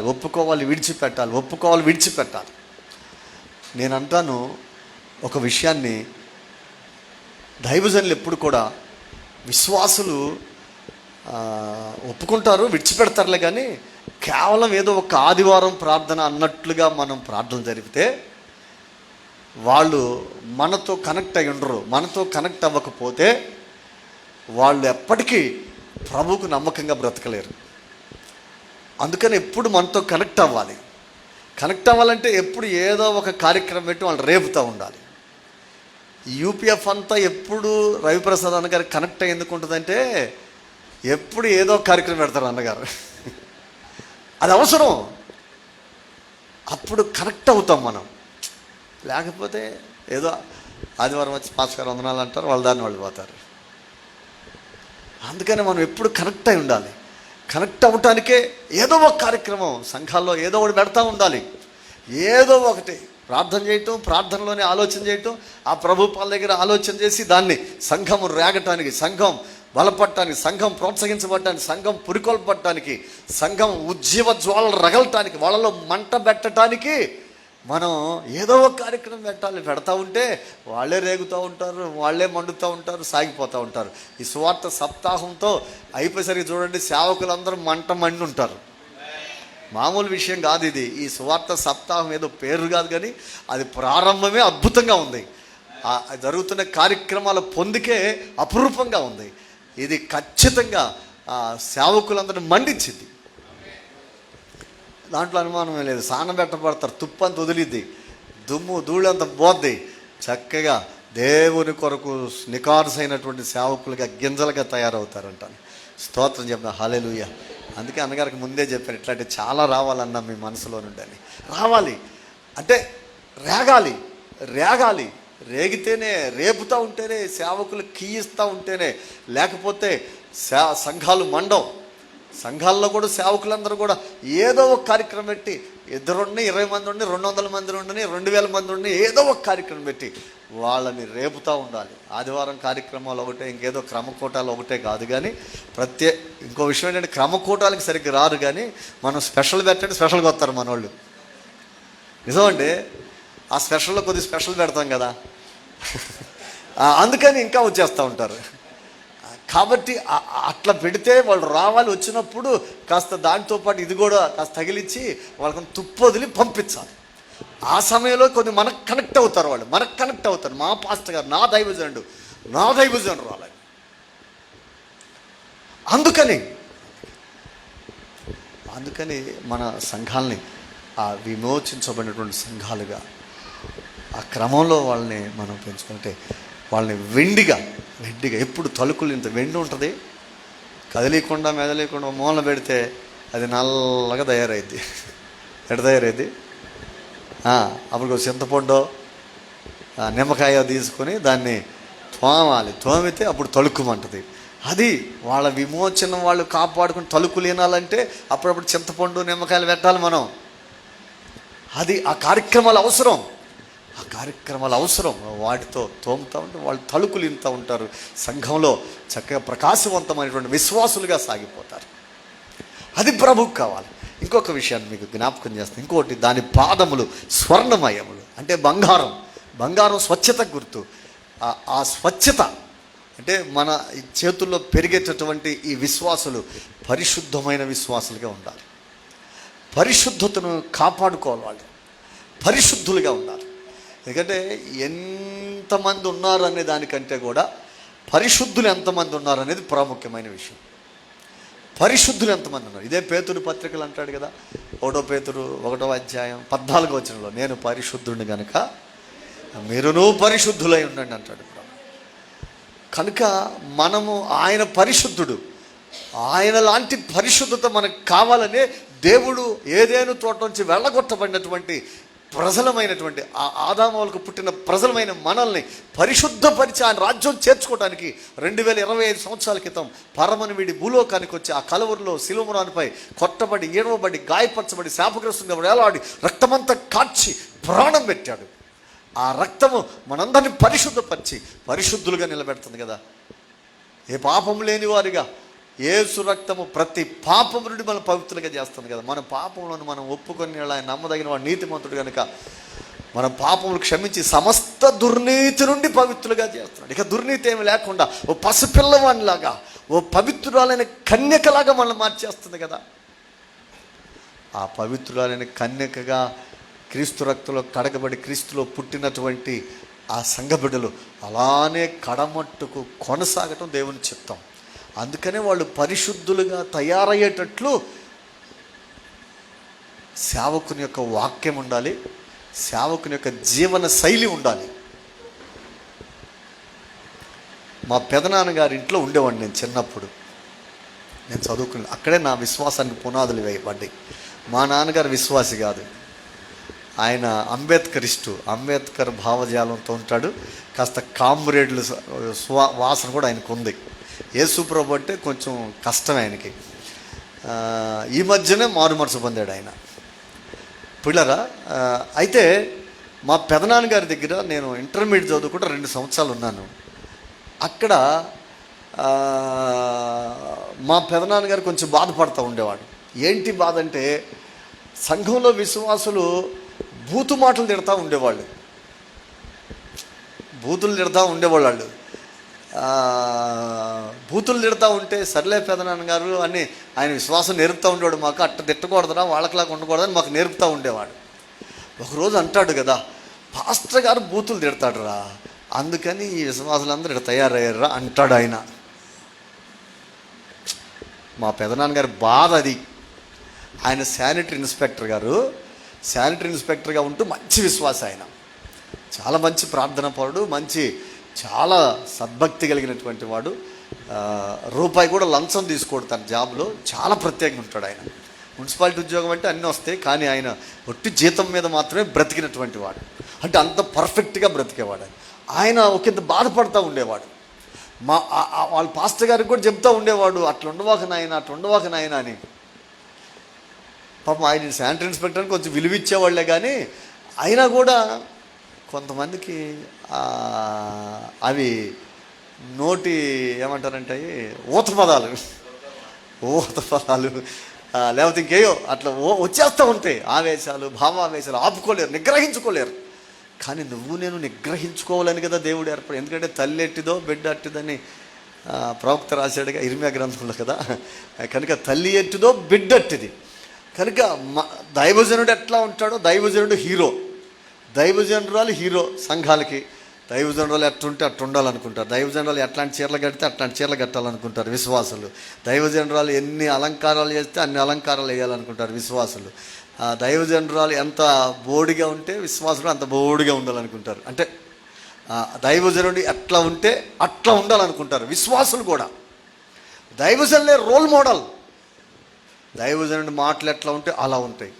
నేను అంటాను ఒక విషయాన్ని, దైవజనులు ఎప్పుడు కూడా విశ్వాసులు ఒప్పుకుంటారు, విడిచిపెడతారులే, కానీ కేవలం ఏదో ఒక ఆదివారం ప్రార్థన అన్నట్లుగా మనం ప్రార్థన జరిపితే వాళ్ళు మనతో కనెక్ట్ అయి ఉండరు. మనతో కనెక్ట్ అవ్వకపోతే వాళ్ళు ఎప్పటికీ ప్రభువుకు నమ్మకంగా బ్రతకలేరు. అందుకని ఎప్పుడు మనతో కనెక్ట్ అవ్వాలంటే ఎప్పుడు ఏదో ఒక కార్యక్రమం పెట్టి వాళ్ళు రేపుతూ ఉండాలి. యూపీఎఫ్ అంతా ఎప్పుడు రవిప్రసాద్ అన్నగారికి కనెక్ట్ అయ్యి ఎందుకు ఉంటుందంటే, ఎప్పుడు ఏదో కార్యక్రమం పెడతారు అన్నగారు. అది అవసరం. అప్పుడు కనెక్ట్ అవుతాం మనం. లేకపోతే ఏదో ఆదివారం వచ్చి పాస్కారం వందనాలు అంటారు, వాళ్ళ దాన్ని వాళ్ళు పోతారు. అందుకని మనం ఎప్పుడు కనెక్ట్ అయి ఉండాలి. కనెక్ట్ అవ్వటానికే ఏదో ఒక కార్యక్రమం సంఘాల్లో ఏదో ఒకటి పెడతా ఉండాలి. ఏదో ఒకటి ప్రార్థన చేయటం, ప్రార్థనలోనే ఆలోచన చేయటం, ఆ ప్రభుపాల దగ్గర ఆలోచన చేసి దాన్ని సంఘం రేగటానికి, సంఘం బలపడటానికి, సంఘం ప్రోత్సహించబడటానికి, సంఘం పురికొల్పడటానికి, సంఘం ఉజ్జీవ జ్వాలలు రగలటానికి, వాళ్ళలో మంట పెట్టడానికి మనం ఏదో ఒక కార్యక్రమం పెట్టాలి. పెడతా ఉంటే వాళ్ళే రేగుతూ ఉంటారు, వాళ్ళే మండుతూ ఉంటారు, సాగిపోతూ ఉంటారు. ఈ సువార్త సప్తాహంతో అయిపోయేసరికి చూడండి, సేవకులందరూ మంట మండి ఉంటారు. మామూలు విషయం కాదు ఇది. ఈ సువార్త సప్తాహం ఏదో పేరు కాదు, కానీ అది ప్రారంభమే అద్భుతంగా ఉంది. జరుగుతున్న కార్యక్రమాల పొందికే అపురూపంగా ఉంది. ఇది ఖచ్చితంగా సేవకులందరినీ మండించింది, దాంట్లో అనుమానమే లేదు. స్నానం పెట్టబడతారు, తుప్పంత వదిలిద్ది, దుమ్ము ధూళంత పోద్ది. చక్కగా దేవుని కొరకు నికార్సైనటువంటి సేవకులుగా, గింజలుగా తయారవుతారంటాను. స్తోత్రం చెప్పిన హల్లెలూయా. అందుకే అన్నగారికి ముందే చెప్పాను, ఇట్లాంటి చాలా రావాలన్నా మీ మనసులో నుండి అని. రావాలి అంటే రేగాలి, రేగాలి, రేగితేనే, రేపుతూ ఉంటేనే, సేవకులు కీయిస్తూ ఉంటేనే, లేకపోతే సంఘాలు మండవు. సంఘాల్లో కూడా సేవకులందరూ కూడా ఏదో ఒక కార్యక్రమం పెట్టి, 20 మంది ఉండి, 200 మంది ఉండని, 2000 మంది ఉండి, ఏదో ఒక కార్యక్రమం పెట్టి వాళ్ళని రేపుతూ ఉండాలి. ఆదివారం కార్యక్రమాలు ఒకటే, ఇంకేదో క్రమకోటాలు ఒకటే కాదు. కానీ ఇంకో విషయం ఏంటంటే, క్రమకోటాలకు సరిగ్గా రారు, కానీ మనం స్పెషల్ పెట్టండి, స్పెషల్గా వస్తారు మన వాళ్ళు. నిజమండి, ఆ స్పెషల్లో కొద్దిగా స్పెషల్ పెడతాం కదా, అందుకని ఇంకా వచ్చేస్తూ ఉంటారు. కాబట్టి అట్లా పెడితే వాళ్ళు రావాలి. వచ్చినప్పుడు కాస్త దాంతోపాటు ఇది కూడా కాస్త తగిలించి వాళ్ళకి తుప్పు వదిలి పంపించాలి. ఆ సమయంలో కొన్ని మనకు కనెక్ట్ అవుతారు, వాళ్ళు మనకు కనెక్ట్ అవుతారు. మా పాస్టర్ గారు, నా దైవజనుడు రావాలి. అందుకని మన సంఘాలని ఆ విమోచించబడినటువంటి సంఘాలుగా ఆ క్రమంలో వాళ్ళని మనం పెంచుకుంటే, వాళ్ళని వెండిగా ఎప్పుడు తలుకులు ఇంత వెండి ఉంటుంది, కదిలీకుండా మెదలీకుండా మూలన పెడితే అది నల్లగా తయారైద్ది. ఎట్ట తయారైద్ది? అప్పుడు చింతపండు, నిమ్మకాయ తీసుకొని దాన్ని తోమాలి. తోమితే అప్పుడు తలుకుమంటుంది. అది వాళ్ళ విమోచనం వాళ్ళు కాపాడుకుని తలుకులు వినాలంటే అప్పుడప్పుడు చింతపండు, నిమ్మకాయలు పెట్టాలి మనం. అది ఆ కార్యక్రమాలు అవసరం. వాటితో తోముతూ ఉంటే వాళ్ళు తలుకులు ఇంత ఉంటారు. సంఘంలో చక్కగా ప్రకాశవంతమైనటువంటి విశ్వాసులుగా సాగిపోతారు. అది ప్రభువుకు కావాలి. ఇంకొక విషయాన్ని మీకు జ్ఞాపకం చేస్తాను. ఇంకోటి, దాని పాదములు స్వర్ణమయములు, అంటే బంగారం స్వచ్ఛత గుర్తు. ఆ స్వచ్ఛత అంటే మన చేతుల్లో పెరిగేటటువంటి ఈ విశ్వాసులు పరిశుద్ధమైన విశ్వాసులుగా ఉండాలి. పరిశుద్ధతను కాపాడుకోవాలి. వాళ్ళు పరిశుద్ధులుగా ఉండాలి. ఎందుకంటే ఎంతమంది ఉన్నారు అనే దానికంటే కూడా పరిశుద్ధులు ఎంతమంది ఉన్నారు అనేది ప్రాముఖ్యమైన విషయం. పరిశుద్ధులు ఎంతమంది ఉన్నారు? ఇదే పేతురు పత్రికలు అంటాడు కదా, 1 పేతురు 1వ అధ్యాయం 14వ వచనంలో, నేను పరిశుద్ధుడిని కనుక మీరును పరిశుద్ధులై ఉండండి అంటాడు. కనుక మనము, ఆయన పరిశుద్ధుడు, ఆయన లాంటి పరిశుద్ధత మనకు కావాలనే దేవుడు ఏదేను తోట నుంచి వెళ్ళగొట్టబడినటువంటి ప్రజలమైనటువంటి ఆ ఆదాములకు పుట్టిన ప్రజలమైన మనల్ని పరిశుద్ధపరిచి ఆయన రాజ్యం చేర్చుకోవడానికి 2025 సంవత్సరాల క్రితం పరమను వీడి భూలోకానికి వచ్చి ఆ కలువరిలో శిలువరానిపై కొట్టబడి, ఏడవబడి, గాయపరచబడి, శాపగ్రస్తంగా వేలాడి రక్తమంతా కాచి ప్రాణం పెట్టాడు. ఆ రక్తము మనందరినీ పరిశుద్ధపరిచి పరిశుద్ధులుగా నిలబెడుతుంది కదా. ఏ పాపం లేని వారిగా యేసు రక్తము ప్రతి పాపము నుండి మనం పవిత్రంగా చేస్తుంది కదా. మన పాపములను మనం ఒప్పుకొని ఆయన నమ్మదగిన వాడు, నీతిమంతుడు కనుక మన పాపములు క్షమించి సమస్త దుర్నీతి నుండి పవిత్రులుగా చేస్తున్నాడు. ఇక దుర్నీతి ఏమి లేకుండా ఓ పసిపిల్లవానిలాగా, ఓ పవిత్రురాలైన కన్యకలాగా మనల్ని మార్చేస్తుంది కదా. ఆ పవిత్రురాలైన కన్యకగా క్రీస్తు రక్తంలో కడగబడి క్రీస్తులో పుట్టినటువంటి ఆ సంఘబిడ్డలు అలానే కడమట్టుకు కొనసాగటం దేవుని చిత్తం. అందుకనే వాళ్ళు పరిశుద్ధులుగా తయారయ్యేటట్లు సేవకుని యొక్క వాక్యం ఉండాలి, సేవకుని యొక్క జీవన శైలి ఉండాలి. మా పెదనాన్నగారి ఇంట్లో ఉండేవాడిని నేను చిన్నప్పుడు. నేను చదువుకుని అక్కడే నా విశ్వాసానికి పునాదులు వేయబడ్డాయి. మా నాన్నగారు విశ్వాసి కాదు, ఆయన అంబేద్కర్ భావజాలంతో ఉంటాడు. కాస్త కామ్రేడ్లు వాసన కూడా ఆయనకు ఉంది. యేసుప్రభు అంటే కొంచెం కష్టం ఆయనకి. ఈ మధ్యనే మారు మనసు పొందాడు ఆయన. పిల్లరా, అయితే మా పెదనాన్నగారి దగ్గర నేను ఇంటర్మీడియట్ చదువుకుంటే 2 సంవత్సరాలు ఉన్నాను. అక్కడ మా పెదనాన్నగారు కొంచెం బాధపడుతూ ఉండేవాడు. ఏంటి బాధ అంటే, సంఘంలో విశ్వాసులు బూతు మాటలు తిడతా ఉండేవాళ్ళు, బూతులు తిడతా ఉండేవాళ్ళు. వాళ్ళు బూతులు తిడతా ఉంటే సర్లే పెదనాన్నగారు అని ఆయన విశ్వాసం నేర్పుతూ ఉండేవాడు. మాకు అట్ట తిట్టకూడదురా, వాళ్ళకిలాగా ఉండకూడదని మాకు నేర్పుతూ ఉండేవాడు. ఒకరోజు అంటాడు కదా, పాస్టర్ గారు బూతులు తిడతాడు రా, అందుకని ఈ విశ్వాసులందరూ ఇక్కడ తయారయ్యారా అంటాడు ఆయన. మా పెదనాన్నగారి బాధ అది. ఆయన శానిటరీ ఇన్స్పెక్టర్గా ఉంటూ మంచి విశ్వాస, ఆయన చాలా మంచి ప్రార్థన పరుడు, చాలా సద్భక్తి కలిగినటువంటి వాడు. రూపాయి కూడా లంచం తీసుకోడు తన జాబ్లో, చాలా ప్రత్యేకంగా ఉంటాడు ఆయన. మున్సిపాలిటీ ఉద్యోగం అంటే అన్నీ వస్తాయి, కానీ ఆయన ఒట్టి జీతం మీద మాత్రమే బ్రతికినటువంటి వాడు. అంటే అంత పర్ఫెక్ట్గా బ్రతికేవాడు. ఆయన ఒకంత బాధపడుతూ ఉండేవాడు. వాళ్ళ పాస్టర్ గారికి కూడా చెప్తూ ఉండేవాడు, అట్లా ఉండవాక నాయన అని. పాపం ఆయన శానిటరీ ఇన్స్పెక్టర్ని కొంచెం విలువిచ్చేవాళ్లే, కానీ అయినా కూడా కొంతమందికి అవి నోటి ఏమంటారంటే ఊత పదాలు లేకపోతే ఇంకేయో అట్లా వచ్చేస్తూ ఉంటాయి. ఆవేశాలు, భావావేశాలు ఆపుకోలేరు, నిగ్రహించుకోలేరు. కానీ నేను నిగ్రహించుకోవాలని కదా దేవుడు ఏర్పడి. ఎందుకంటే తల్లి ఎట్టిదో బిడ్డ అట్టిదని ప్రవక్త రాశాడుగా ఇర్మియా గ్రంథంలో కదా. కనుక తల్లి ఎట్టిదో బిడ్డ అట్టిది. కనుక దైవజనుడు ఎట్లా ఉంటాడో, దైవజనుడు హీరో, దైవజనురాలు హీరో సంఘాలకి. దైవజనురాలు ఎట్టుంటే అట్టు ఉండాలనుకుంటారు. దైవజనురాలు ఎట్లాంటి చీరలు కడితే అట్లాంటి చీరలు కట్టాలనుకుంటారు విశ్వాసులు. దైవజనురాలు ఎన్ని అలంకారాలు చేస్తే అన్ని అలంకారాలు వేయాలనుకుంటారు విశ్వాసులు. దైవజనురాలు ఎంత బోడిగా ఉంటే విశ్వాసులు అంత బోడిగా ఉండాలనుకుంటారు. అంటే దైవజనుడు ఎట్లా ఉంటే అట్లా ఉండాలనుకుంటారు విశ్వాసులు కూడా. దైవజనులే రోల్ మోడల్. దైవజనుడి మాటలు ఎట్లా ఉంటే అలా ఉంటాయి.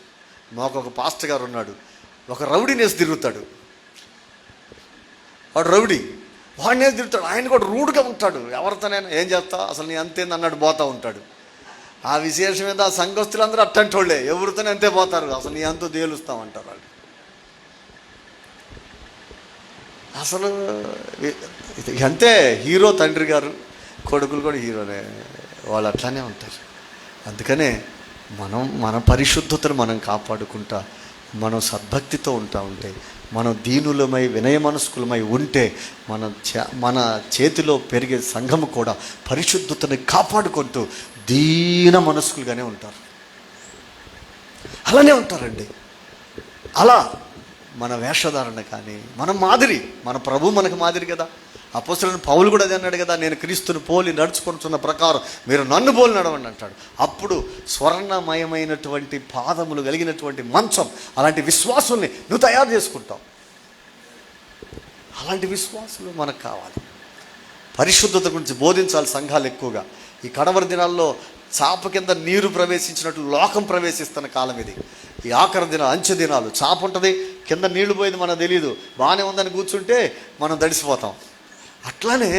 మాకు ఒక పాస్టర్ గారు ఉన్నాడు, ఒక రౌడీని వేసి తిరుగుతాడు. వాడు రౌడీ, వాడిని వేసి తిరుగుతాడు. ఆయన కూడా రూడ్గా ఉంటాడు. ఎవరితోనైనా ఏం చేస్తా అసలు నీ అంతేంది అన్నాడు పోతూ ఉంటాడు. ఆ విశేషం మీద ఆ సంఘస్థులందరూ అట్టంటి వాళ్ళే, ఎవరితోనే అంతే పోతారు. అసలు నీ అంతా తేలుస్తామంటారు వాళ్ళు. అసలు అంతే. హీరో తండ్రి గారు, కొడుకులు కూడా హీరోనే, వాళ్ళు అట్లానే ఉంటారు. అందుకనే మన పరిశుద్ధతను మనం కాపాడుకుంటా, మనం సద్భక్తితో ఉంటే, మనం దీనులమై వినయ మనస్కులమై ఉంటే, మన చేతిలో పెరిగే సంఘము కూడా పరిశుద్ధతని కాపాడుకుంటూ దీన మనస్కులుగానే ఉంటారు. అలానే ఉంటారండి. అలా మన వేషధారణ కానీ, మన ప్రభు మనకు మాదిరి కదా. అపోస్తలుడైన పౌలు కూడా అదే అన్నాడు కదా, నేను క్రీస్తుని పోలి నడుచుకుంటున్న ప్రకారం మీరు నన్ను పోలి నడవండి అంటాడు. అప్పుడు స్వర్ణమయమైనటువంటి పాదములు కలిగినటువంటి మంచం, అలాంటి విశ్వాసుల్ని నువ్వు తయారు చేసుకుంటావు. అలాంటి విశ్వాసులు మనకు కావాలి. పరిశుద్ధత గురించి బోధించాలి సంఘాలు ఎక్కువగా. ఈ కడవరి దినాల్లో చాప కింద నీరు ప్రవేశించినట్లు లోకం ప్రవేశిస్తున్న కాలం ఇది. ఈ ఆఖరి దినాలు, అంచె దినాలు. చాప ఉంటుంది, కింద నీళ్లు పోయేది మనకు తెలియదు, బాగానే ఉందని కూర్చుంటే మనం తడిసిపోతాం. అట్లానే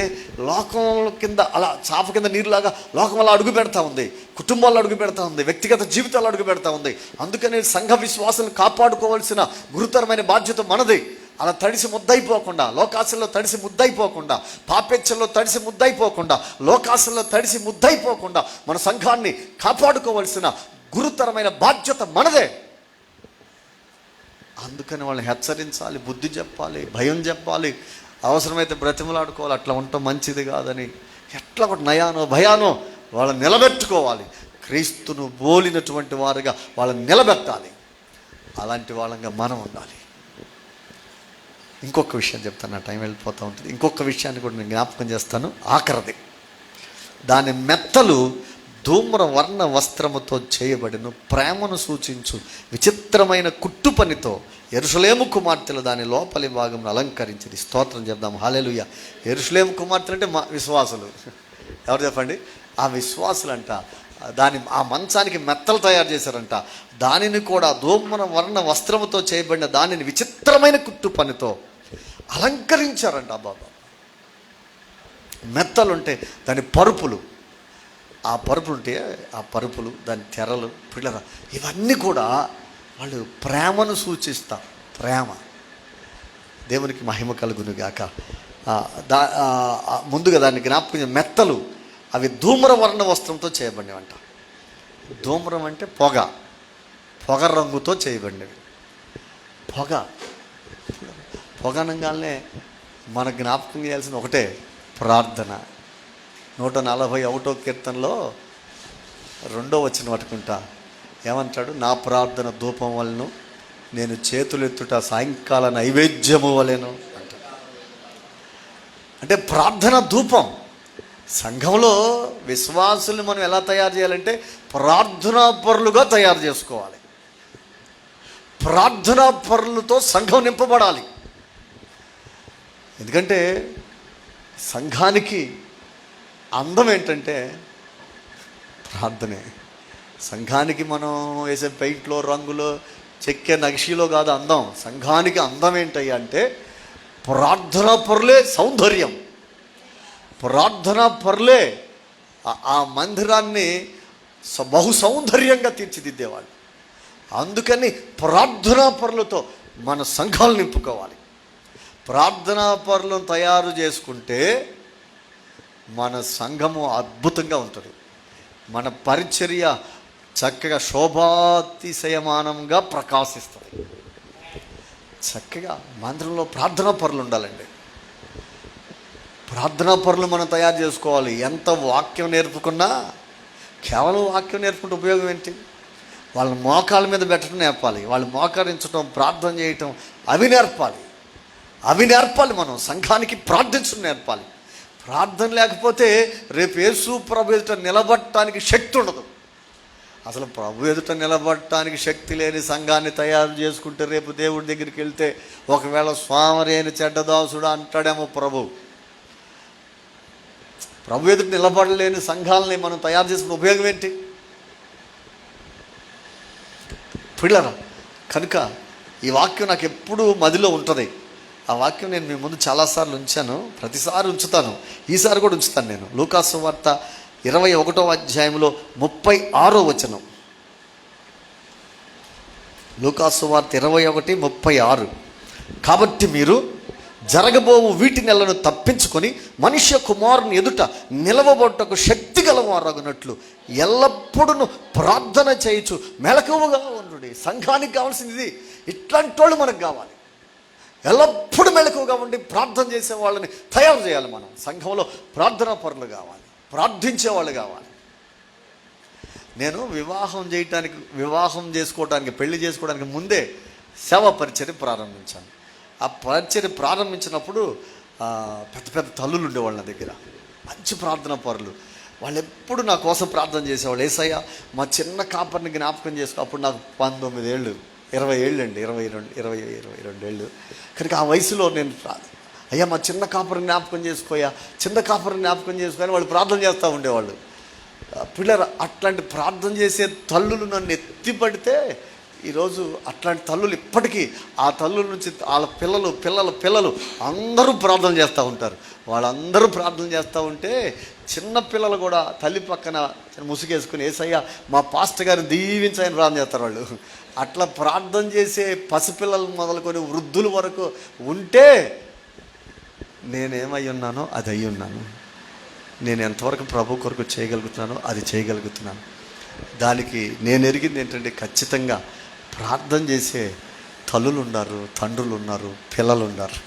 లోకం కింద అలా చాప కింద నీరులాగా లోకం అలా అడుగు పెడతా ఉంది, కుటుంబాల్లో అడుగు పెడతా ఉంది, వ్యక్తిగత జీవితాలు అడుగు పెడతా ఉంది. అందుకని సంఘ విశ్వాసాలను కాపాడుకోవాల్సిన గురుతరమైన బాధ్యత మనది. అలా తడిసి ముద్దయిపోకుండా, లోకాశల్లో తడిసి ముద్దయిపోకుండా, పాపెచ్చల్లో తడిసి ముద్దయిపోకుండా, లోకాశల్లో తడిసి ముద్దయిపోకుండా మన సంఘాన్ని కాపాడుకోవాల్సిన గురుతరమైన బాధ్యత మనదే. అందుకని వాళ్ళని హెచ్చరించాలి, బుద్ధి చెప్పాలి, భయం చెప్పాలి, అవసరమైతే బ్రతిమలాడుకోవాలి. అట్లా ఉండటం మంచిది కాదని ఎట్లా ఒక నయానో భయానో వాళ్ళని నిలబెట్టుకోవాలి. క్రీస్తును బోలినటువంటి వారుగా వాళ్ళని నిలబెట్టాలి. అలాంటి వాళ్ళంగా మనం ఉండాలి. ఇంకొక విషయం చెప్తాను, నా టైం వెళ్ళిపోతూ ఉంటుంది. ఇంకొక విషయాన్ని కూడా నేను జ్ఞాపకం చేస్తాను. ఆఖరిది, దాని మెత్తలు ధూమ్ర వర్ణ వస్త్రముతో చేయబడిన ప్రేమను సూచించు విచిత్రమైన కుట్టు పనితో యెరూషలేము కుమార్తెలు దాని లోపలి భాగంలో అలంకరించింది. స్తోత్రం చెప్దాం, హల్లెలూయా. యెరూషలేము కుమార్తెలు అంటే విశ్వాసులు. ఎవరు చెప్పండి? ఆ విశ్వాసులంట ఆ మంచానికి మెత్తలు తయారు చేశారంట. దానిని కూడా ధూమ్ర వర్ణ వస్త్రముతో చేయబడిన దానిని విచిత్రమైన కుట్టు పనితో అలంకరించారంట. బాబా, మెత్తలుంటే దాని పరుపులు, ఆ పరుపులు ఉంటే ఆ పరుపులు, దాని తెరలు, పిల్లల, ఇవన్నీ కూడా వాళ్ళు ప్రేమను సూచిస్తారు. ప్రేమ. దేవునికి మహిమ కలుగును గాక. ముందుగా దాన్ని జ్ఞాపకం, మెత్తలు అవి ధూమ్రవర్ణ వస్త్రంతో చేయబడినవంట. ధూమ్రం అంటే పొగ, పొగ రంగుతో చేయబడినవి. పొగ అనగానే మన జ్ఞాపకం చేయాల్సిన ఒకటే, ప్రార్థన. 141వ కీర్తనలో 2వ వచనం పట్టుకుంటా ఏమంటాడు? నా ప్రార్థన ధూపం వలన నేను చేతులెత్తుట సాయంకాల నైవేద్యము వలెను అంటాడు. అంటే ప్రార్థన ధూపం. సంఘంలో విశ్వాసులు మనం ఎలా తయారు చేయాలంటే ప్రార్థనా పరులుగా తయారు చేసుకోవాలి. ప్రార్థనా పరులతో సంఘం నింపబడాలి. ఎందుకంటే సంఘానికి అందం ఏంటంటే ప్రార్థనే. సంఘానికి మనం వేసే పెయింట్లో, రంగులో, చెక్కే నగిషిలో కాదు అందం. సంఘానికి అందం ఏంటయ్యా అంటే ప్రార్థనా పరులే సౌందర్యం. ప్రార్థనా పరులే ఆ మందిరాన్ని బహు సౌందర్యంగా తీర్చిదిద్దేవాళ్ళు. అందుకని ప్రార్థనా పరులతో మన సంఘాలు నింపుకోవాలి. ప్రార్థనా పరులను తయారు చేసుకుంటే మన సంఘము అద్భుతంగా ఉంటుంది. మన పరిచర్య చక్కగా శోభాతిశయమానంగా ప్రకాశిస్తుంది. చక్కగా మందిరంలో ప్రార్థనా పరులు ఉండాలండి. ప్రార్థనా పరులు మనం తయారు చేసుకోవాలి. ఎంత వాక్యం నేర్పుకున్నా, కేవలం వాక్యం నేర్పుకుంటే ఉపయోగం ఏంటి? వాళ్ళ మోకాళ్ళ మీద పెట్టడం నేర్పాలి. వాళ్ళు మోకరించడం, ప్రార్థన చేయటం అవి నేర్పాలి. మనం సంఘానికి ప్రార్థించడం నేర్పాలి. ప్రార్థన లేకపోతే రేపు యేసు ప్రభు ఎదుట నిలబడటానికి శక్తి ఉండదు. అసలు ప్రభు ఎదుట నిలబడటానికి శక్తి లేని సంఘాన్ని తయారు చేసుకుంటే రేపు దేవుడి దగ్గరికి వెళ్తే ఒకవేళ స్వామరేని చెడ్డదాసుడు అంటాడేమో ప్రభు ఎదుట నిలబడలేని సంఘాలని మనం తయారు చేసుకునే ఉపయోగం ఏంటి? పిల్లరా, కనుక ఈ వాక్యం నాకు ఎప్పుడూ మదిలో ఉంటుంది. ఆ వాక్యం నేను మీ ముందు చాలాసార్లు ఉంచాను, ప్రతిసారి ఉంచుతాను, ఈసారి కూడా ఉంచుతాను. నేను లూకాసు వార్త 21వ అధ్యాయంలో 36వ వచనం. లూకాసు వార్త 21:36. కాబట్టి మీరు జరగబోవు వీటి నెలను తప్పించుకొని మనుష్య కుమారుని ఎదుట నిలవబొట్టకు శక్తి గలవారగునట్లు ఎల్లప్పుడూ ప్రార్థన చేయుచు మెలకువగా ఉండు. సంఘానికి కావాల్సింది ఇట్లాంటి వాళ్ళు మనకు కావాలి. ఎల్లప్పుడూ మెలకువగా ఉండి ప్రార్థన చేసే వాళ్ళని తయారు చేయాలి. మనం సంఘంలో ప్రార్థనా పరులు కావాలి, ప్రార్థించేవాళ్ళు కావాలి. నేను వివాహం చేసుకోవడానికి, పెళ్లి చేసుకోవడానికి ముందే సేవా పరిచర్య ప్రారంభించాను. ఆ పరిచర్య ప్రారంభించినప్పుడు పెద్ద పెద్ద తల్లులు ఉండేవాళ్ళు నా దగ్గర, మంచి ప్రార్థనా పరులు. వాళ్ళు ఎప్పుడు నా కోసం ప్రార్థన చేసేవాళ్ళు. ఏసయ్య మా చిన్న కాపర్ని జ్ఞాపకం చేసుకో. అప్పుడు నాకు 19 ఏళ్ళు, 20 ఏళ్ళు అండి, 22 ఏళ్ళు. కనుక ఆ వయసులో నేను అయ్యా మా చిన్న కాపర్ని జ్ఞాపకం చేసుకోయా, చిన్న కాపర్ని జ్ఞాపకం చేసుకొని వాళ్ళు ప్రార్థన చేస్తూ ఉండేవాళ్ళు. పిల్లలు అట్లాంటి ప్రార్థన చేసే తల్లులు నన్ను ఎత్తిపడితే ఈరోజు అట్లాంటి తల్లులు ఇప్పటికీ ఆ తల్లుల నుంచి వాళ్ళ పిల్లలు అందరూ ప్రార్థన చేస్తూ ఉంటారు. వాళ్ళందరూ ప్రార్థన చేస్తూ ఉంటే చిన్న పిల్లలు కూడా తల్లి పక్కన ముసుగేసుకుని ఏసయ్య మా పాస్టర్ గారిని దీవించాయని ప్రార్థన చేస్తారు వాళ్ళు. అట్లా ప్రార్థన చేసే పసిపిల్లలు మొదలుకొని వృద్ధుల వరకు ఉంటే నేనేమై ఉన్నానో అది అయి ఉన్నాను. నేను ఎంతవరకు ప్రభు కొరకు చేయగలుగుతున్నానో అది చేయగలుగుతున్నాను. దానికి నేను ఎరిగింది ఏంటంటే ఖచ్చితంగా ప్రార్థన చేసే తల్లులు ఉన్నారు, తండ్రులు ఉన్నారు, పిల్లలు ఉన్నారు.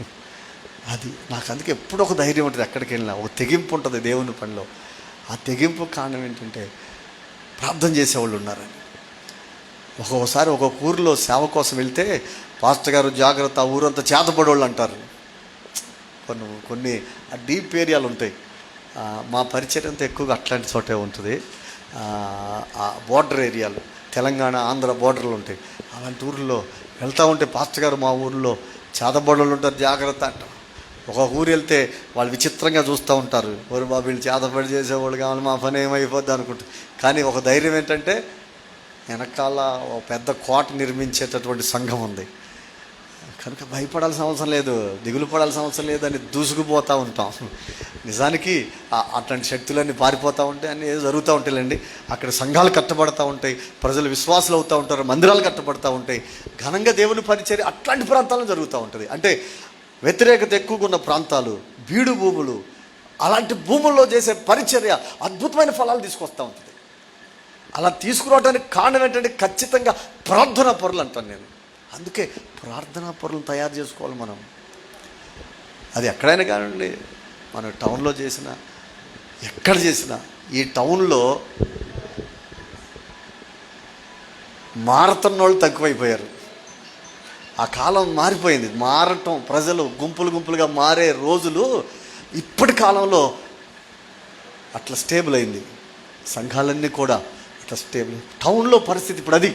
అది నాకు అందుకే ఎప్పుడు ఒక ధైర్యం ఉంటుంది. ఎక్కడికి వెళ్ళినా ఒక తెగింపు ఉంటుంది దేవుని పనిలో. ఆ తెగింపు కారణం ఏంటంటే ప్రార్థన చేసేవాళ్ళు ఉన్నారని. ఒక్కొక్కసారి ఒక్కొక్క ఊరిలో సేవ కోసం వెళ్తే పాస్టర్ గారు జాగ్రత్త, ఆ ఊరంతా చేతపడేవాళ్ళు అంటారు. కొన్ని డీప్ ఏరియాలు ఉంటాయి. మా పరిచయం అంతా ఎక్కువగా అట్లాంటి చోటే ఉంటుంది. ఆ బోర్డర్ ఏరియాలు, తెలంగాణ ఆంధ్ర బోర్డర్లు ఉంటాయి. అలాంటి ఊర్లో వెళ్తూ ఉంటే పాస్టర్ గారు మా ఊరిలో చేతబడోళ్ళు ఉంటారు, జాగ్రత్త అంటారు. ఒక ఊరు వెళ్తే వాళ్ళు విచిత్రంగా చూస్తూ ఉంటారు. ఊరు బాబు వీళ్ళు చేతబడి చేసేవాళ్ళు కావాలి, మా పని ఏమైపోద్ది అనుకుంటారు. కానీ ఒక ధైర్యం ఏంటంటే వెనకాల ఒక పెద్ద కోట నిర్మించేటటువంటి సంఘం ఉంది. కనుక భయపడాల్సిన అవసరం లేదు, దిగులు పడాల్సిన అవసరం లేదని దూసుకుపోతూ ఉంటాం. నిజానికి అట్లాంటి శక్తులన్నీ పారిపోతూ ఉంటాయి, అన్నీ జరుగుతూ ఉంటాయండి. అక్కడ సంఘాలు కట్టబడతా ఉంటాయి, ప్రజలు విశ్వాసులు అవుతూ ఉంటారు, మందిరాలు కట్టబడతా ఉంటాయి, ఘనంగా దేవుని పరిచర్య అట్లాంటి ప్రాంతాల్లో జరుగుతూ ఉంటుంది. అంటే వ్యతిరేకత ఎక్కువగా ఉన్న ప్రాంతాలు, బీడు భూములు, అలాంటి భూముల్లో చేసే పరిచర్య అద్భుతమైన ఫలాలు తీసుకొస్తూ ఉంటుంది. అలా తీసుకురావడానికి కారణం ఏంటంటే ఖచ్చితంగా ప్రార్థనా పరులు అంటాను నేను. అందుకే ప్రార్థనా పరులను తయారు చేసుకోవాలి మనం. అది ఎక్కడైనా కానివ్వండి, మనం టౌన్లో చేసినా ఎక్కడ చేసినా. ఈ టౌన్లో మారతున్న వాళ్ళు తక్కువైపోయారు. ఆ కాలం మారిపోయింది. మారటం, ప్రజలు గుంపులు గుంపులుగా మారే రోజులు ఇప్పటి కాలంలో అట్లా స్టేబుల్ అయింది. సంఘాలన్నీ కూడా అట్లా స్టేబుల్. టౌన్లో పరిస్థితి ఇప్పుడు అది.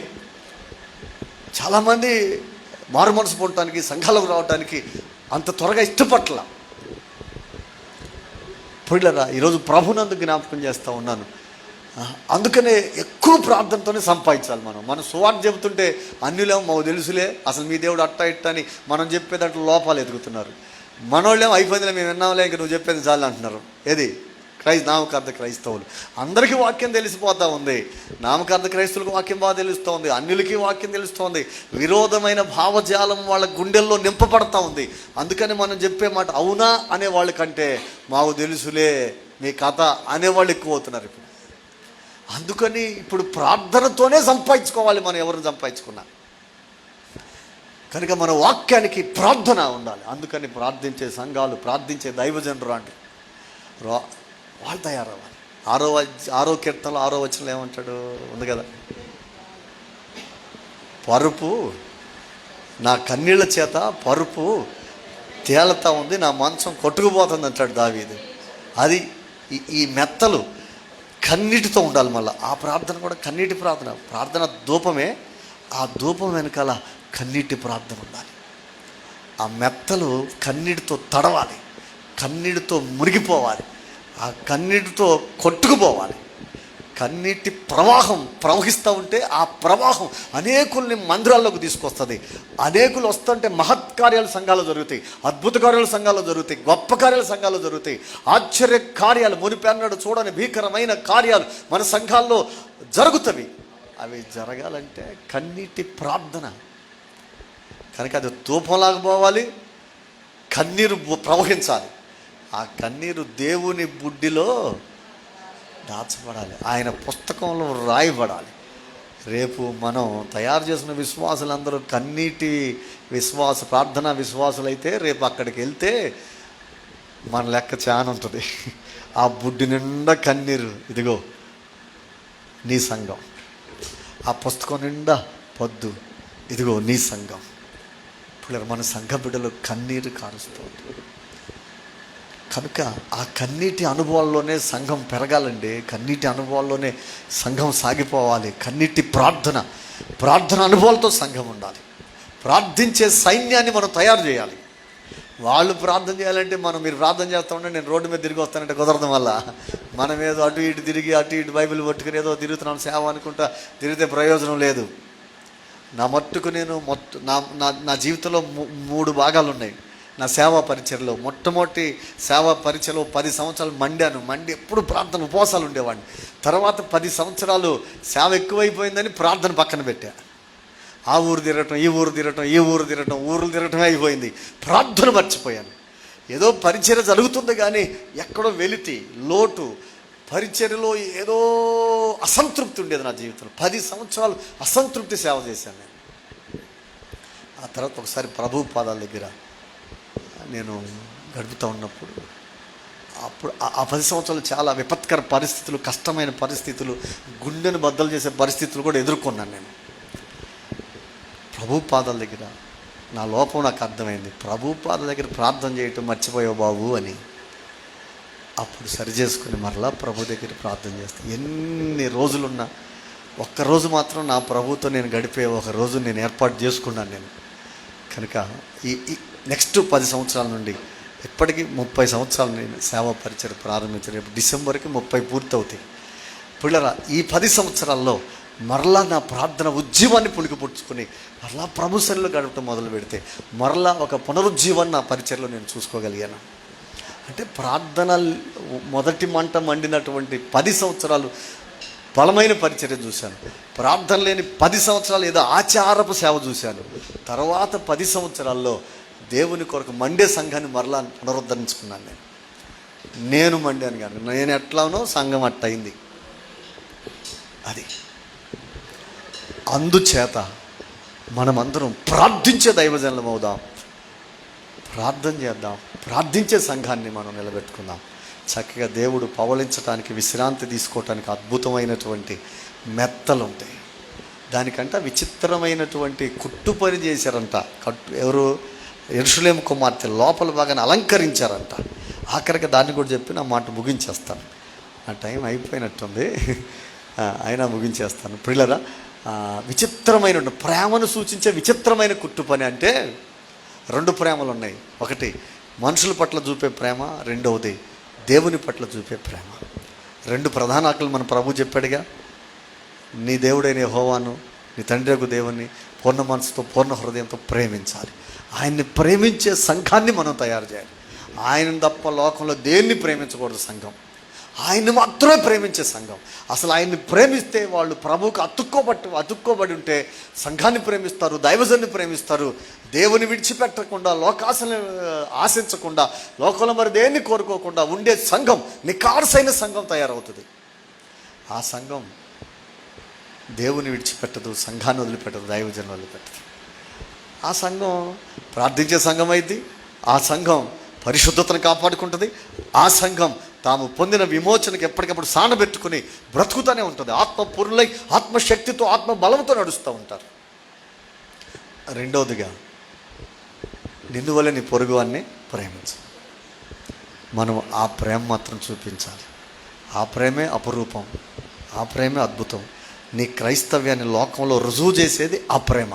చాలామంది మారు మనసు పొందటానికి, సంఘాలకు రావడానికి అంత త్వరగా ఇష్టపట్ల. పిల్లరా, ఈరోజు ప్రభునందు జ్ఞాపకం చేస్తూ ఉన్నాను. అందుకనే ఎక్కువ ప్రార్థనతోనే సంపాదించాలి మనం. మనం సువార్త చెబుతుంటే అన్యులేమో మాకు తెలుసులే, అసలు మీ దేవుడు అట్టా ఇట్టా అని మనం చెప్పే దాంట్లో లోపాలు ఎదుగుతున్నారు. మనోళ్ళేమో అయిపోయిందిలే, మేము విన్నాంలే, ఇంక నువ్వు చెప్పేది చాలు అంటున్నారు. ఏది నామకార్థ క్రైస్తవులు అందరికీ వాక్యం తెలిసిపోతూ ఉంది. నామకార్థ క్రైస్తవులకు వాక్యం బాగా తెలుస్తూ ఉంది, అన్యులకి వాక్యం తెలుస్తూ ఉంది. విరోధమైన భావజాలం వాళ్ళ గుండెల్లో నింపబడతా ఉంది. అందుకని మనం చెప్పే మాట అవునా అనేవాళ్ళ కంటే మాకు తెలుసులే మీ కథ అనేవాళ్ళు ఎక్కువ అవుతున్నారు ఇప్పుడు. అందుకని ఇప్పుడు ప్రార్థనతోనే సంపాదించుకోవాలి మనం, ఎవరిని సంపాదించుకున్నా. కనుక మన వాక్యానికి ప్రార్థన ఉండాలి. అందుకని ప్రార్థించే సంఘాలు, ప్రార్థించే దైవజనులు అంటే వాళ్ళు తయారవ్వాలి. 6వ కీర్తనలో 6వ వచనంలో ఏమంటాడు ఉంది కదా, పరుపు నా కన్నీళ్ళ చేత పరుపు తేలుతా ఉంది, నా మంచం కొట్టుకుపోతుంది అంటాడు దావీదు. అది ఈ మెత్తలు కన్నీటితో ఉండాలి. మళ్ళీ ఆ ప్రార్థన కూడా కన్నీటి ప్రార్థన. ప్రార్థన ధూపమే, ఆ ధూపం వెనకాల కన్నీటి ప్రార్థన ఉండాలి. ఆ మెత్తలు కన్నీటితో తడవాలి, కన్నీటితో మురిగిపోవాలి, ఆ కన్నీటితో కొట్టుకుపోవాలి. కన్నీటి ప్రవాహం ప్రవహిస్తూ ఉంటే ఆ ప్రవాహం అనేకుల్ని మందిరాల్లోకి తీసుకొస్తుంది. అనేకులు వస్తుంటే మహత్కార్యాలు సంఘాలు జరుగుతాయి, అద్భుత కార్యాలు సంఘాలు జరుగుతాయి, గొప్ప కార్యాలు సంఘాలు జరుగుతాయి, ఆశ్చర్య కార్యాలు, మునిపెన్నడు చూడని భీకరమైన కార్యాలు మన సంఘాల్లో జరుగుతవి. అవి జరగాలంటే కన్నీటి ప్రార్థన. కనుక అది ధూపంలాగా పోవాలి, కన్నీరు ప్రవహించాలి. ఆ కన్నీరు దేవుని బుడ్డిలో దాచబడాలి, ఆయన పుస్తకంలో రాయబడాలి. రేపు మనం తయారు చేసిన విశ్వాసులందరూ కన్నీటి ప్రార్థనా విశ్వాసులైతే రేపు అక్కడికి వెళ్తే మన లెక్క చాలా ఉంటుంది. ఆ బుడ్డి నిండా కన్నీరు, ఇదిగో నీ సంఘం. ఆ పుస్తకం నిండా పొద్దు, ఇదిగో నీ సంఘం. ఇప్పుడు మన సంఘ బిడ్డలు కన్నీరు కారుస్తుంది. కనుక ఆ కన్నీటి అనుభవాల్లోనే సంఘం పెరగాలండి. కన్నీటి అనుభవాల్లోనే సంఘం సాగిపోవాలి. కన్నీటి ప్రార్థన అనుభవాలతో సంఘం ఉండాలి. ప్రార్థించే సైన్యాన్ని మనం తయారు చేయాలి. వాళ్ళు ప్రార్థన చేయాలంటే మీరు ప్రార్థన చేస్తూ ఉంటే నేను రోడ్డు మీద తిరిగి వస్తానంటే కుదరడం వల్ల మనం ఏదో అటు ఇటు తిరిగి అటు ఇటు బైబిల్ పట్టుకుని ఏదో తిరుగుతున్నాం సేవ అనుకుంటా తిరిగితే ప్రయోజనం లేదు. నా మట్టుకు నేను నా జీవితంలో 3 భాగాలు ఉన్నాయి. నా సేవా పరిచయలో మొట్టమొదటి సేవా పరిచయలో 10 సంవత్సరాలు మండి ఎప్పుడు ప్రార్థన ఉపవాసాలు ఉండేవాడిని. తర్వాత 10 సంవత్సరాలు సేవ ఎక్కువైపోయిందని ప్రార్థన పక్కన పెట్టా. ఆ ఊరు తిరగటం, ఈ ఊరు తిరగటం, ఊర్లు తిరగటమే అయిపోయింది. ప్రార్థన మర్చిపోయాను. ఏదో పరిచర్య జరుగుతుంది కానీ ఎక్కడో వెలితి, లోటు, పరిచర్యలో ఏదో అసంతృప్తి ఉండేది నా జీవితంలో. 10 సంవత్సరాలు అసంతృప్తి సేవ చేశాను నేను. ఆ తర్వాత ఒకసారి ప్రభు పాదాల దగ్గర నేను గడుపుతూ ఉన్నప్పుడు అప్పుడు ఆ 10 సంవత్సరాలు చాలా విపత్కర పరిస్థితులు, కష్టమైన పరిస్థితులు, గుండెను బద్దలు చేసే పరిస్థితులు కూడా ఎదుర్కొన్నాను నేను. ప్రభు పాదాల దగ్గర నా లోపం నాకు అర్థమైంది. ప్రభు పాదాల దగ్గర ప్రార్థన చేయటం మర్చిపోయావు బాబు అని. అప్పుడు సరి చేసుకుని మరలా ప్రభు దగ్గర ప్రార్థన చేస్తాను. ఎన్ని రోజులున్నా ఒక్కరోజు మాత్రం నా ప్రభుతో నేను గడిపే ఒక రోజు నేను ఏర్పాటు చేసుకున్నాను నేను. కనుక ఈ నెక్స్ట్ 10 సంవత్సరాల నుండి ఇప్పటికీ 30 సంవత్సరాలు నేను సేవా పరిచయం ప్రారంభించాను. రేపు డిసెంబర్కి 30 పూర్తవుతాయి. పిల్లరా, ఈ 10 సంవత్సరాల్లో మరలా నా ప్రార్థన ఉజ్జీవాన్ని పుణికిపుచ్చుకుని మరలా ప్రభు సన్నిధిలో గడపడం మొదలు పెడితే మరలా ఒక పునరుజ్జీవాన్ని నా పరిచయంలో నేను చూసుకోగలిగాను. అంటే ప్రార్థన మొదటి మంట మండినటువంటి 10 సంవత్సరాలు బలమైన పరిచర్య చూశాను. ప్రార్థన లేని 10 సంవత్సరాలు ఏదో ఆచారపు సేవ చూశాను. తర్వాత 10 సంవత్సరాల్లో దేవుని కొరకు మండే సంఘాన్ని మరలా పునరుద్ధరించుకున్నాను. నేను మండాను కానీ నేను ఎట్లానో సంఘం అట్టయింది. అది అందుచేత మనమందరం ప్రార్థించే దైవజనులం అవుదాం, ప్రార్థన చేద్దాం, ప్రార్థించే సంఘాన్ని మనం నిలబెట్టుకుందాం. చక్కగా దేవుడు పవలించడానికి, విశ్రాంతి తీసుకోవటానికి అద్భుతమైనటువంటి మెత్తలు ఉంటాయి. దానికంట విచిత్రమైనటువంటి కుట్టు పని చేశారంట. ఎవరు? యెరూషలేము కుమార్తె లోపల బాగా అలంకరించారంట. ఆఖరికి దాన్ని కూడా చెప్పి నా మాట ముగించేస్తాను. ఆ టైం అయిపోయినట్టుంది, అయినా ముగించేస్తాను. ప్రియులారా, విచిత్రమైన ప్రేమను సూచించే విచిత్రమైన కుట్టు పని అంటే 2 ప్రేమలు ఉన్నాయి. ఒకటి మనుషుల పట్ల చూపే ప్రేమ, రెండవది దేవుని పట్ల చూపే ప్రేమ. 2 ప్రధాన ఆజ్ఞలు మన ప్రభు చెప్పాడుగా. నీ దేవుడైన యెహోవాను, నీ తండ్రి దేవుని పూర్ణ మనసుతో, పూర్ణ హృదయంతో ప్రేమించాలి. ఆయన్ని ప్రేమించే సంఘాన్ని మనం తయారు చేయాలి. ఆయన తప్ప లోకంలో దేన్ని ప్రేమించకూడదు సంఘం. ఆయన్ని మాత్రమే ప్రేమించే సంఘం. అసలు ఆయన్ని ప్రేమిస్తే వాళ్ళు ప్రభువుకు అతుక్కోబడి ఉంటే సంఘాన్ని ప్రేమిస్తారు, దైవజన్ని ప్రేమిస్తారు. దేవుని విడిచిపెట్టకుండా, లోకాశను ఆశించకుండా, లోకంలో మరి దేన్ని కోరుకోకుండా ఉండే సంఘం, నికార్సైన సంఘం తయారవుతుంది. ఆ సంఘం దేవుని విడిచిపెట్టదు, సంఘాన్ని వదిలిపెట్టదు, దైవజన్ని వదిలిపెట్టదు. ఆ సంఘం ప్రార్థించే సంఘం అయింది. ఆ సంఘం పరిశుద్ధతను కాపాడుకుంటుంది. ఆ సంఘం తాము పొందిన విమోచనకు ఎప్పటికప్పుడు సానబెట్టుకుని బ్రతుకుతూనే ఉంటుంది. ఆత్మపూర్ణులై, ఆత్మశక్తితో, ఆత్మ బలంతో నడుస్తూ ఉంటారు. రెండవదిగా, నిన్ను వలె నీ పొరుగువాన్ని ప్రేమించు. మనం ఆ ప్రేమ మాత్రం చూపించాలి. ఆ ప్రేమే అపురూపం, ఆ ప్రేమే అద్భుతం. నీ క్రైస్తవ్యాన్ని లోకంలో రుజువు చేసేది ఆ ప్రేమ.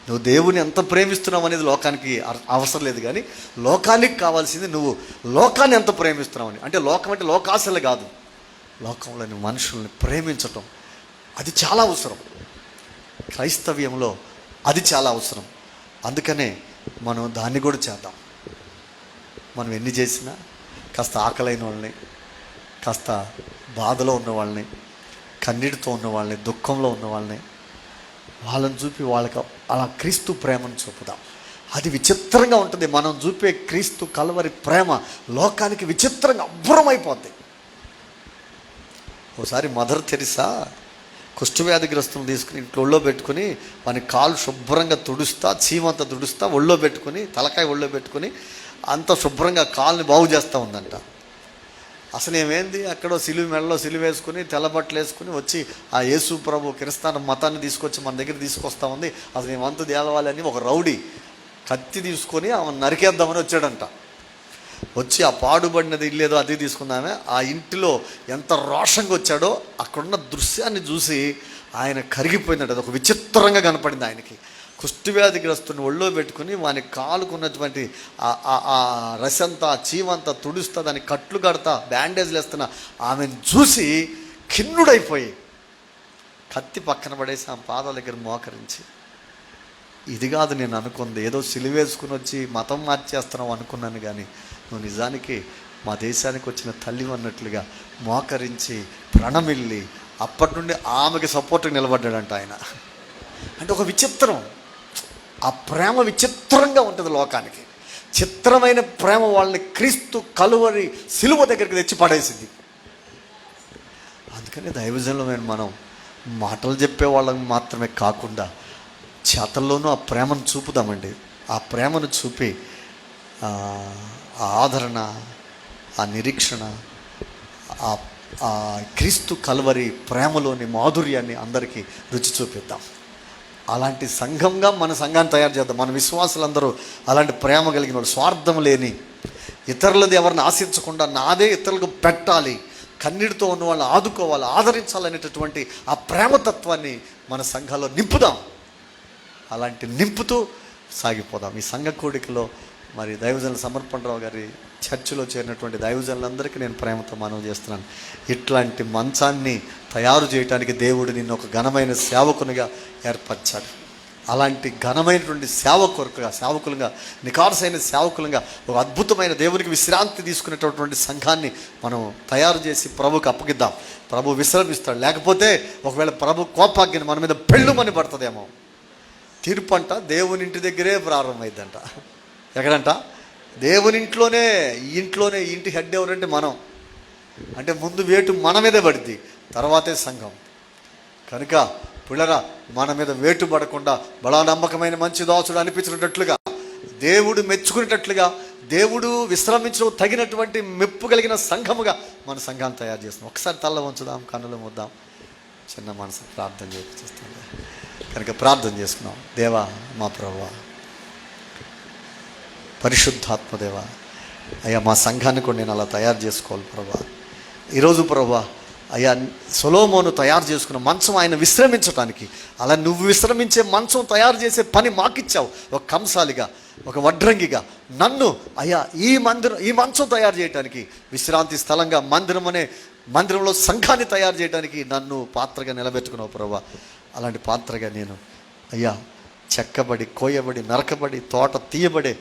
నువ్వు దేవుని ఎంత ప్రేమిస్తున్నావు అనేది లోకానికి అవసరం లేదు, కానీ లోకానికి కావాల్సింది నువ్వు లోకాన్ని ఎంత ప్రేమిస్తున్నావు అని. అంటే లోకం అంటే లోకాశలు కాదు, లోకంలోని మనుషుల్ని ప్రేమించటం అది చాలా అవసరం. క్రైస్తవ్యంలో అది చాలా అవసరం. అందుకనే మనం దాన్ని కూడా చేద్దాం. మనం ఎన్ని చేసినా కాస్త ఆకలైన వాళ్ళని, కాస్త బాధలో ఉన్న వాళ్ళని, కన్నీటితో ఉన్న వాళ్ళని, దుఃఖంలో ఉన్న వాళ్ళని, వాళ్ళని చూపి వాళ్ళకి అలా క్రీస్తు ప్రేమను చూపుదాం. అది విచిత్రంగా ఉంటుంది. మనం చూపే క్రీస్తు కల్వరి ప్రేమ లోకానికి విచిత్రంగా అబ్బురమైపోద్ది. ఒకసారి మదర్ తెరిసా కుష్ఠవ్యాధిగ్రస్తులను తీసుకుని ఇంట్లో ఒళ్ళో పెట్టుకుని వాని కాలు శుభ్రంగా తుడుస్తా, చీమంతా తుడుస్తా, ఒళ్ళో పెట్టుకుని, తలకాయ ఒళ్ళో పెట్టుకుని అంత శుభ్రంగా కాలుని బాగు చేస్తూ ఉందంట. అసలు ఏమైంది, అక్కడో మెడలో సిలువ వేసుకుని, తెల్లబట్టలు వేసుకుని వచ్చి ఆ యేసు ప్రభు క్రిస్తాన మతాన్ని తీసుకొచ్చి మన దగ్గర తీసుకొస్తా ఉంది. అసలు ఏమంతా దేవాలని ఒక రౌడీ కత్తి తీసుకొని ఆమె నరికేద్దామని వచ్చాడంట. వచ్చి ఆ పాడుబడినది ఇల్లేదో అది తీసుకుందామే, ఆ ఇంటిలో ఎంత రోషంగా వచ్చాడో అక్కడున్న దృశ్యాన్ని చూసి ఆయన కరిగిపోయిందంట. అది ఒక విచిత్రంగా కనపడింది ఆయనకి. కుష్ఠవ్యాధిగ్రస్తుని ఒళ్ళో పెట్టుకుని వాని కాలుకున్నటువంటి ఆ రసంతా, చీమంతా తుడుస్తా, దాన్ని కట్లు కడతా, బ్యాండేజ్లు వేస్తున్నా ఆమెను చూసి ఖిన్నుడైపోయి కత్తి పక్కన పడేసి ఆమె పాదాల దగ్గర మోకరించి, ఇది కాదు నేను అనుకుంది, ఏదో సిలువేసుకుని వచ్చి మతం మార్చేస్తున్నావు అనుకున్నాను, కానీ నువ్వు నిజానికి మా దేశానికి వచ్చిన తల్లి అన్నట్లుగా మోకరించి ప్రణమిల్లి అప్పటి నుండి ఆమెకి సపోర్ట్గా నిలబడ్డాడంట ఆయన. అంటే ఒక విచిత్రం, ఆ ప్రేమ విచిత్రంగా ఉంటుంది లోకానికి. చిత్రమైన ప్రేమ వాళ్ళని క్రీస్తు కలువరి సిలువ దగ్గరికి తెచ్చి పడేసింది. అందుకని దైవజనులమైన మనం మాటలు చెప్పే వాళ్ళని మాత్రమే కాకుండా చేతల్లోనూ ఆ ప్రేమను చూపుదామండి. ఆ ప్రేమను చూపి ఆ ఆదరణ, ఆ నిరీక్షణ, ఆ క్రీస్తు కలువరి ప్రేమలోని మాధుర్యాన్ని అందరికీ రుచి చూపిద్దాం. అలాంటి సంఘంగా మన సంఘాన్ని తయారు చేద్దాం. మన విశ్వాసులందరూ అలాంటి ప్రేమ కలిగిన వాళ్ళు, స్వార్థం లేని, ఇతరులది ఎవరిని ఆశించకుండా నాదే ఇతరులకు పెట్టాలి, కన్నీటితో ఉన్న వాళ్ళని ఆదుకోవాలి, ఆదరించాలనేటటువంటి ఆ ప్రేమతత్వాన్ని మన సంఘాల్లో నింపుదాం. అలాంటి నింపుతూ సాగిపోదాం. ఈ సంఘ కూడికలో మరి దైవజనుల సమర్పణరావు గారి చర్చిలో చేరినటువంటి దైవజనులందరికీ నేను ప్రేమతో మనవి చేస్తున్నాను. ఇట్లాంటి మంచాన్ని తయారు చేయడానికి దేవుడు నిన్ను ఒక ఘనమైన సేవకునిగా ఏర్పరిచాడు. అలాంటి ఘనమైనటువంటి సేవకులుగా నికార్సైన సేవకులుగా ఒక అద్భుతమైన దేవునికి విశ్రాంతి తీసుకునేటటువంటి సంఘాన్ని మనం తయారు చేసి ప్రభుకి అప్పగిద్దాం. ప్రభు విశ్రమిస్తాడు. లేకపోతే ఒకవేళ ప్రభు కోపాగ్ని మన మీద పెళ్ళుమని పడుతుందేమో. తీర్పు అంట దేవుని ఇంటి దగ్గరే ప్రారంభమైందంట. ఎక్కడంట? దేవుని ఇంట్లోనే. ఈ ఇంటి హెడ్ ఎవరంటే మనం. అంటే ముందు వేటు మన మీదే పడుద్ది, తర్వాతే సంఘం. కనుక పిల్లరా, మన మీద వేటు పడకుండా బలా నమ్మకమైన మంచి దాసుడు అనిపించినట్లుగా, దేవుడు మెచ్చుకునేటట్లుగా, దేవుడు విశ్రమించడం తగినటువంటి మెప్పు కలిగిన సంఘముగా మన సంఘాన్ని తయారు చేస్తున్నాం. ఒకసారి తల్ల ఉంచుదాం, కన్నులు ముద్దాం, చిన్న మనసు ప్రార్థన చేస్తుంది. కనుక ప్రార్థన చేసుకున్నాం. దేవా, మా ప్రభువా, పరిశుద్ధాత్మదేవా, అయ్యా మా సంఘాన్ని కూడా నేను అలా తయారు చేసుకోవాలి ప్రభువా. ఈరోజు ప్రభువా, అయ్యా సొలొమోను తయారు చేసుకున్న మంచం ఆయన విశ్రమించటానికి, అలా నువ్వు విశ్రమించే మంచం తయారు చేసే పని మాకిచ్చావు. ఒక కంసాలిగా, ఒక వడ్రంగిగా నన్ను అయ్యా ఈ మంచం తయారు చేయడానికి, విశ్రాంతి స్థలంగా మందిరంలో సంఘాన్ని తయారు చేయడానికి నన్ను పాత్రగా నిలబెట్టుకున్నావు ప్రభువా. అలాంటి పాత్రగా నేను అయ్యా చెక్కబడి, కోయబడి, నరకబడి, తోట తీయబడే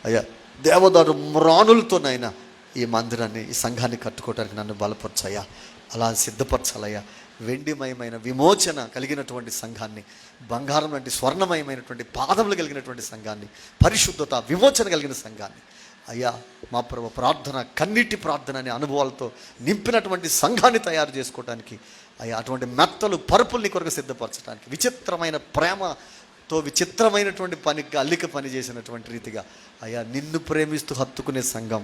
అయ్యా దేవదారు మ్రాణులతోనైనా ఈ మందిరాన్ని, ఈ సంఘాన్ని కట్టుకోవడానికి నన్ను బలపరచయ్యా. అలా సిద్ధపరచాలయ్యా. వెండిమయమైన విమోచన కలిగినటువంటి సంఘాన్ని, బంగారం లాంటి స్వర్ణమయమైనటువంటి పాదములు కలిగినటువంటి సంఘాన్ని, పరిశుద్ధత విమోచన కలిగిన సంఘాన్ని అయ్యా మా ప్రభు ప్రార్థన, కన్నీటి ప్రార్థన అనే అనుభవాలతో నింపినటువంటి సంఘాన్ని తయారు చేసుకోవడానికి అయ్యా, అటువంటి మెత్తలు పరుపుల్ని కొరకు సిద్ధపరచడానికి, విచిత్రమైన ప్రేమతో విచిత్రమైనటువంటి అల్లిక పని చేసినటువంటి రీతిగా అయ్యా నిన్ను ప్రేమిస్తూ హత్తుకునే సంఘం,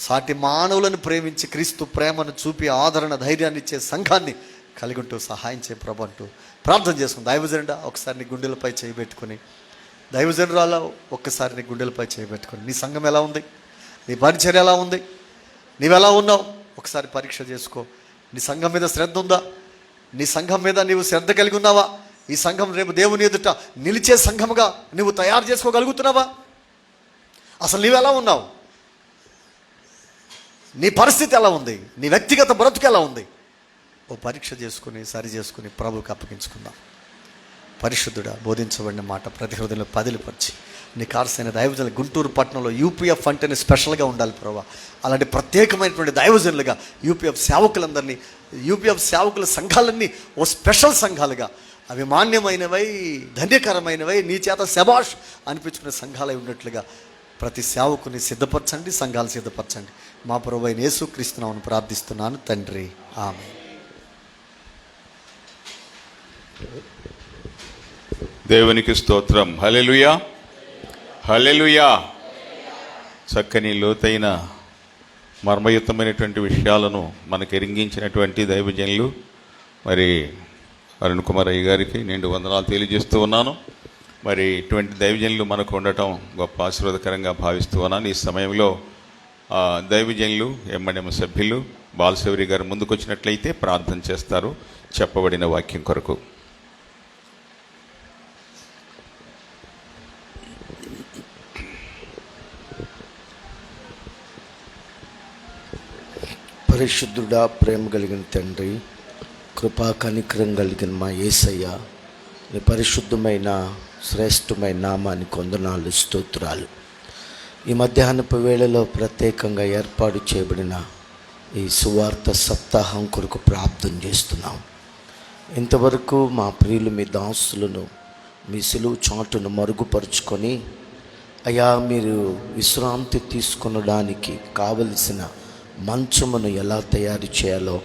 సాటి మానవులను ప్రేమించి క్రీస్తు ప్రేమను చూపి ఆదరణ ధైర్యాన్ని ఇచ్చే సంఘాన్ని కలిగి ఉంటూ సహాయం చేయ ప్రభు అంటూ ప్రార్థన చేసుకుని, దైవజనుడా ఒకసారి నీ గుండెలపై చేయబెట్టుకుని, దైవజనురాలా ఒక్కసారి నీ గుండెలపై చేయబెట్టుకుని, నీ సంఘం ఎలా ఉంది, నీ పరిచర్య ఎలా ఉంది, నీవెలా ఉన్నావు ఒకసారి పరీక్ష చేసుకో. నీ సంఘం మీద శ్రద్ధ ఉందా? నీ సంఘం మీద నీవు శ్రద్ధ కలిగి ఉన్నావా? ఈ సంఘం రేపు దేవుని ఎదుట నిలిచే సంఘముగా నువ్వు తయారు చేసుకోగలుగుతున్నావా? అసలు నీవెలా ఉన్నావు? నీ పరిస్థితి ఎలా ఉంది? నీ వ్యక్తిగత బ్రతుకు ఎలా ఉంది? ఓ పరీక్ష చేసుకుని సరి చేసుకుని ప్రభువుకి అప్పగించుకుందాం. పరిశుద్ధుడా, బోధించబడిన మాట ప్రతి హృదయంలో పదిలిపరిచి నీ కార్సైన దైవజనులు గుంటూరు పట్టణంలో యూపీఎఫ్ అంటేనే స్పెషల్గా ఉండాలి ప్రభా. అలాంటి ప్రత్యేకమైనటువంటి దైవజనులుగా యూపీఎఫ్ సేవకులందరినీ, యూపీఎఫ్ సేవకుల సంఘాలన్నీ ఓ స్పెషల్ సంఘాలుగా, అవి మాన్యమైనవై, ధన్యకరమైనవై, నీ చేత శబాష్ అనిపించుకునే సంఘాలై ఉన్నట్లుగా ప్రతి సేవకుని సిద్ధపరచండి, సంఘాలు సిద్ధపరచండి. మా ప్రభువైన యేసుక్రీస్తు నామమున ప్రార్థిస్తున్నాను తండ్రి, ఆమేన్. దేవునికి స్తోత్రం. హల్లెలూయా, హల్లెలూయా. చక్కని లోతైన మర్మయుతమైనటువంటి విషయాలను మనకు ఎరింగించినటువంటి దైవజనులు మరి అరుణ్ కుమార్ అయ్య గారికి నిండు వందనాలు తెలియజేస్తూ ఉన్నాను. మరి ఇటువంటి దైవజనులు మనకు ఉండటం గొప్ప ఆశీర్వాదకరంగా భావిస్తూ ఉన్నాను. ఈ సమయంలో దైవజనులు ఎంఎన్ఎం సభ్యులు బాలశౌరి గారు ముందుకు వచ్చినట్లయితే ప్రార్థన చేస్తారు చెప్పబడిన వాక్యం కొరకు. పరిశుద్ధుడా, ప్రేమ కలిగిన తండ్రి, కృపా కనికరం కలిగిన మా యేసయ్య, నీ పరిశుద్ధమైన శ్రేష్టమైన నామానికి వందనాలు, స్తోత్రాలు. ఈ మధ్యాహ్నపు వేళలో ప్రత్యేకంగా ఏర్పాటు చేయబడిన ఈ సువార్త సప్తాహం కొరకు ప్రార్థన చేస్తున్నాం. ఇంతవరకు మా ప్రియులు మీ దాసులను మీ సిలువు చాటును మరుగుపరుచుకొని అయ్యా మీరు విశ్రాంతి తీసుకొనడానికి కావలసిన మంచమును ఎలా తయారు చేయాలో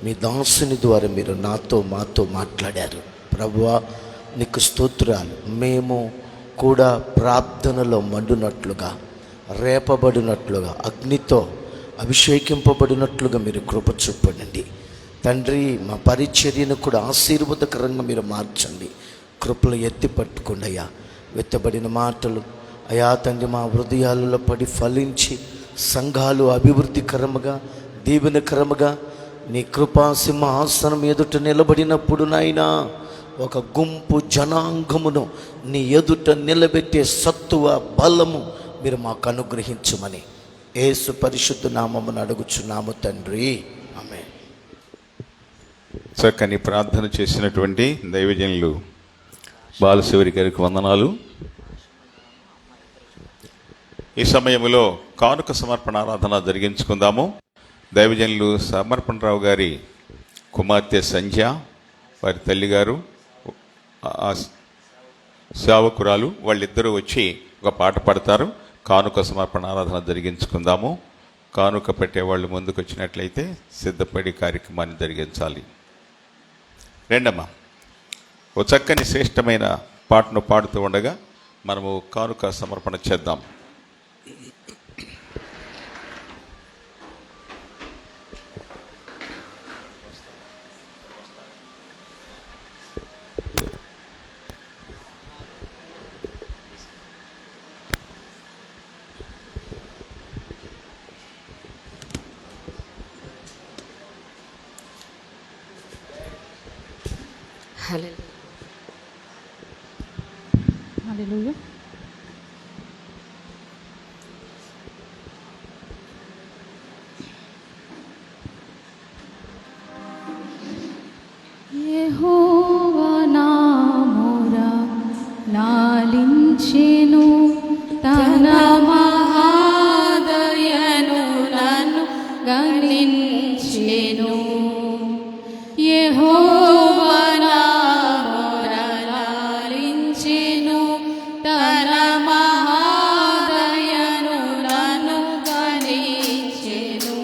మీ దాసుని ద్వారా మీరు మాతో మాట్లాడారు. ప్రభువా, నీకు స్తోత్రాలు. మేము కూడా ప్రార్థనలో మండునట్లుగా, రేపబడినట్లుగా, అగ్నితో అభిషేకింపబడినట్లుగా మీరు కృప చూపండి తండ్రి. మా పరిచర్యను కూడా ఆశీర్వాదకరంగా మీరు మార్చండి. కృపలు ఎత్తి పట్టుకోండి అయ్యా. వెత్తబడిన మాటలు అయా తండ్రి మా హృదయాలలో పడి ఫలించి సంఘాలు అభివృద్ధికరముగా, దీవెనకరముగా నీ కృపా సింహాసనం ఎదుట నిలబడినప్పుడు నాయనా ఒక గుంపు జనాంగమును నీ ఎదుట నిలబెట్టే సత్తువ, బలము మీరు మాకు అనుగ్రహించమని యేసు పరిశుద్ధ నామమును అడుగుచున్నాము తండ్రి, ఆమేన్. చక్కని ప్రార్థన చేసినటువంటి దైవజనులు బాలశివరి గారికి వందనాలు. ఈ సమయంలో కానుక సమర్పణ ఆరాధన జరిగించుకుందాము. దైవజనులు సమర్పణరావు గారి కుమార్తె సంధ్య, వారి తల్లిగారు, సేవకురాలు, వాళ్ళిద్దరూ వచ్చి ఒక పాట పాడతారు. కానుక సమర్పణ ఆరాధన జరిగించుకుందాము. కానుక పెట్టేవాళ్ళు ముందుకు వచ్చినట్లయితే సిద్ధపడి కార్యక్రమాన్ని జరిగించాలి. రెండమ్మా, ఓ చక్కని శ్రేష్టమైన పాటను పాడుతూ ఉండగా మనము కానుక సమర్పణ చేద్దాం. హల్లెలూయా. యెహోవా నా మొర లాలించెను, తన మహాదయను నన్ను గణించెను. యెహోవా నా మొర లాలించెను, తన మహాదయను నన్ను గణించెను.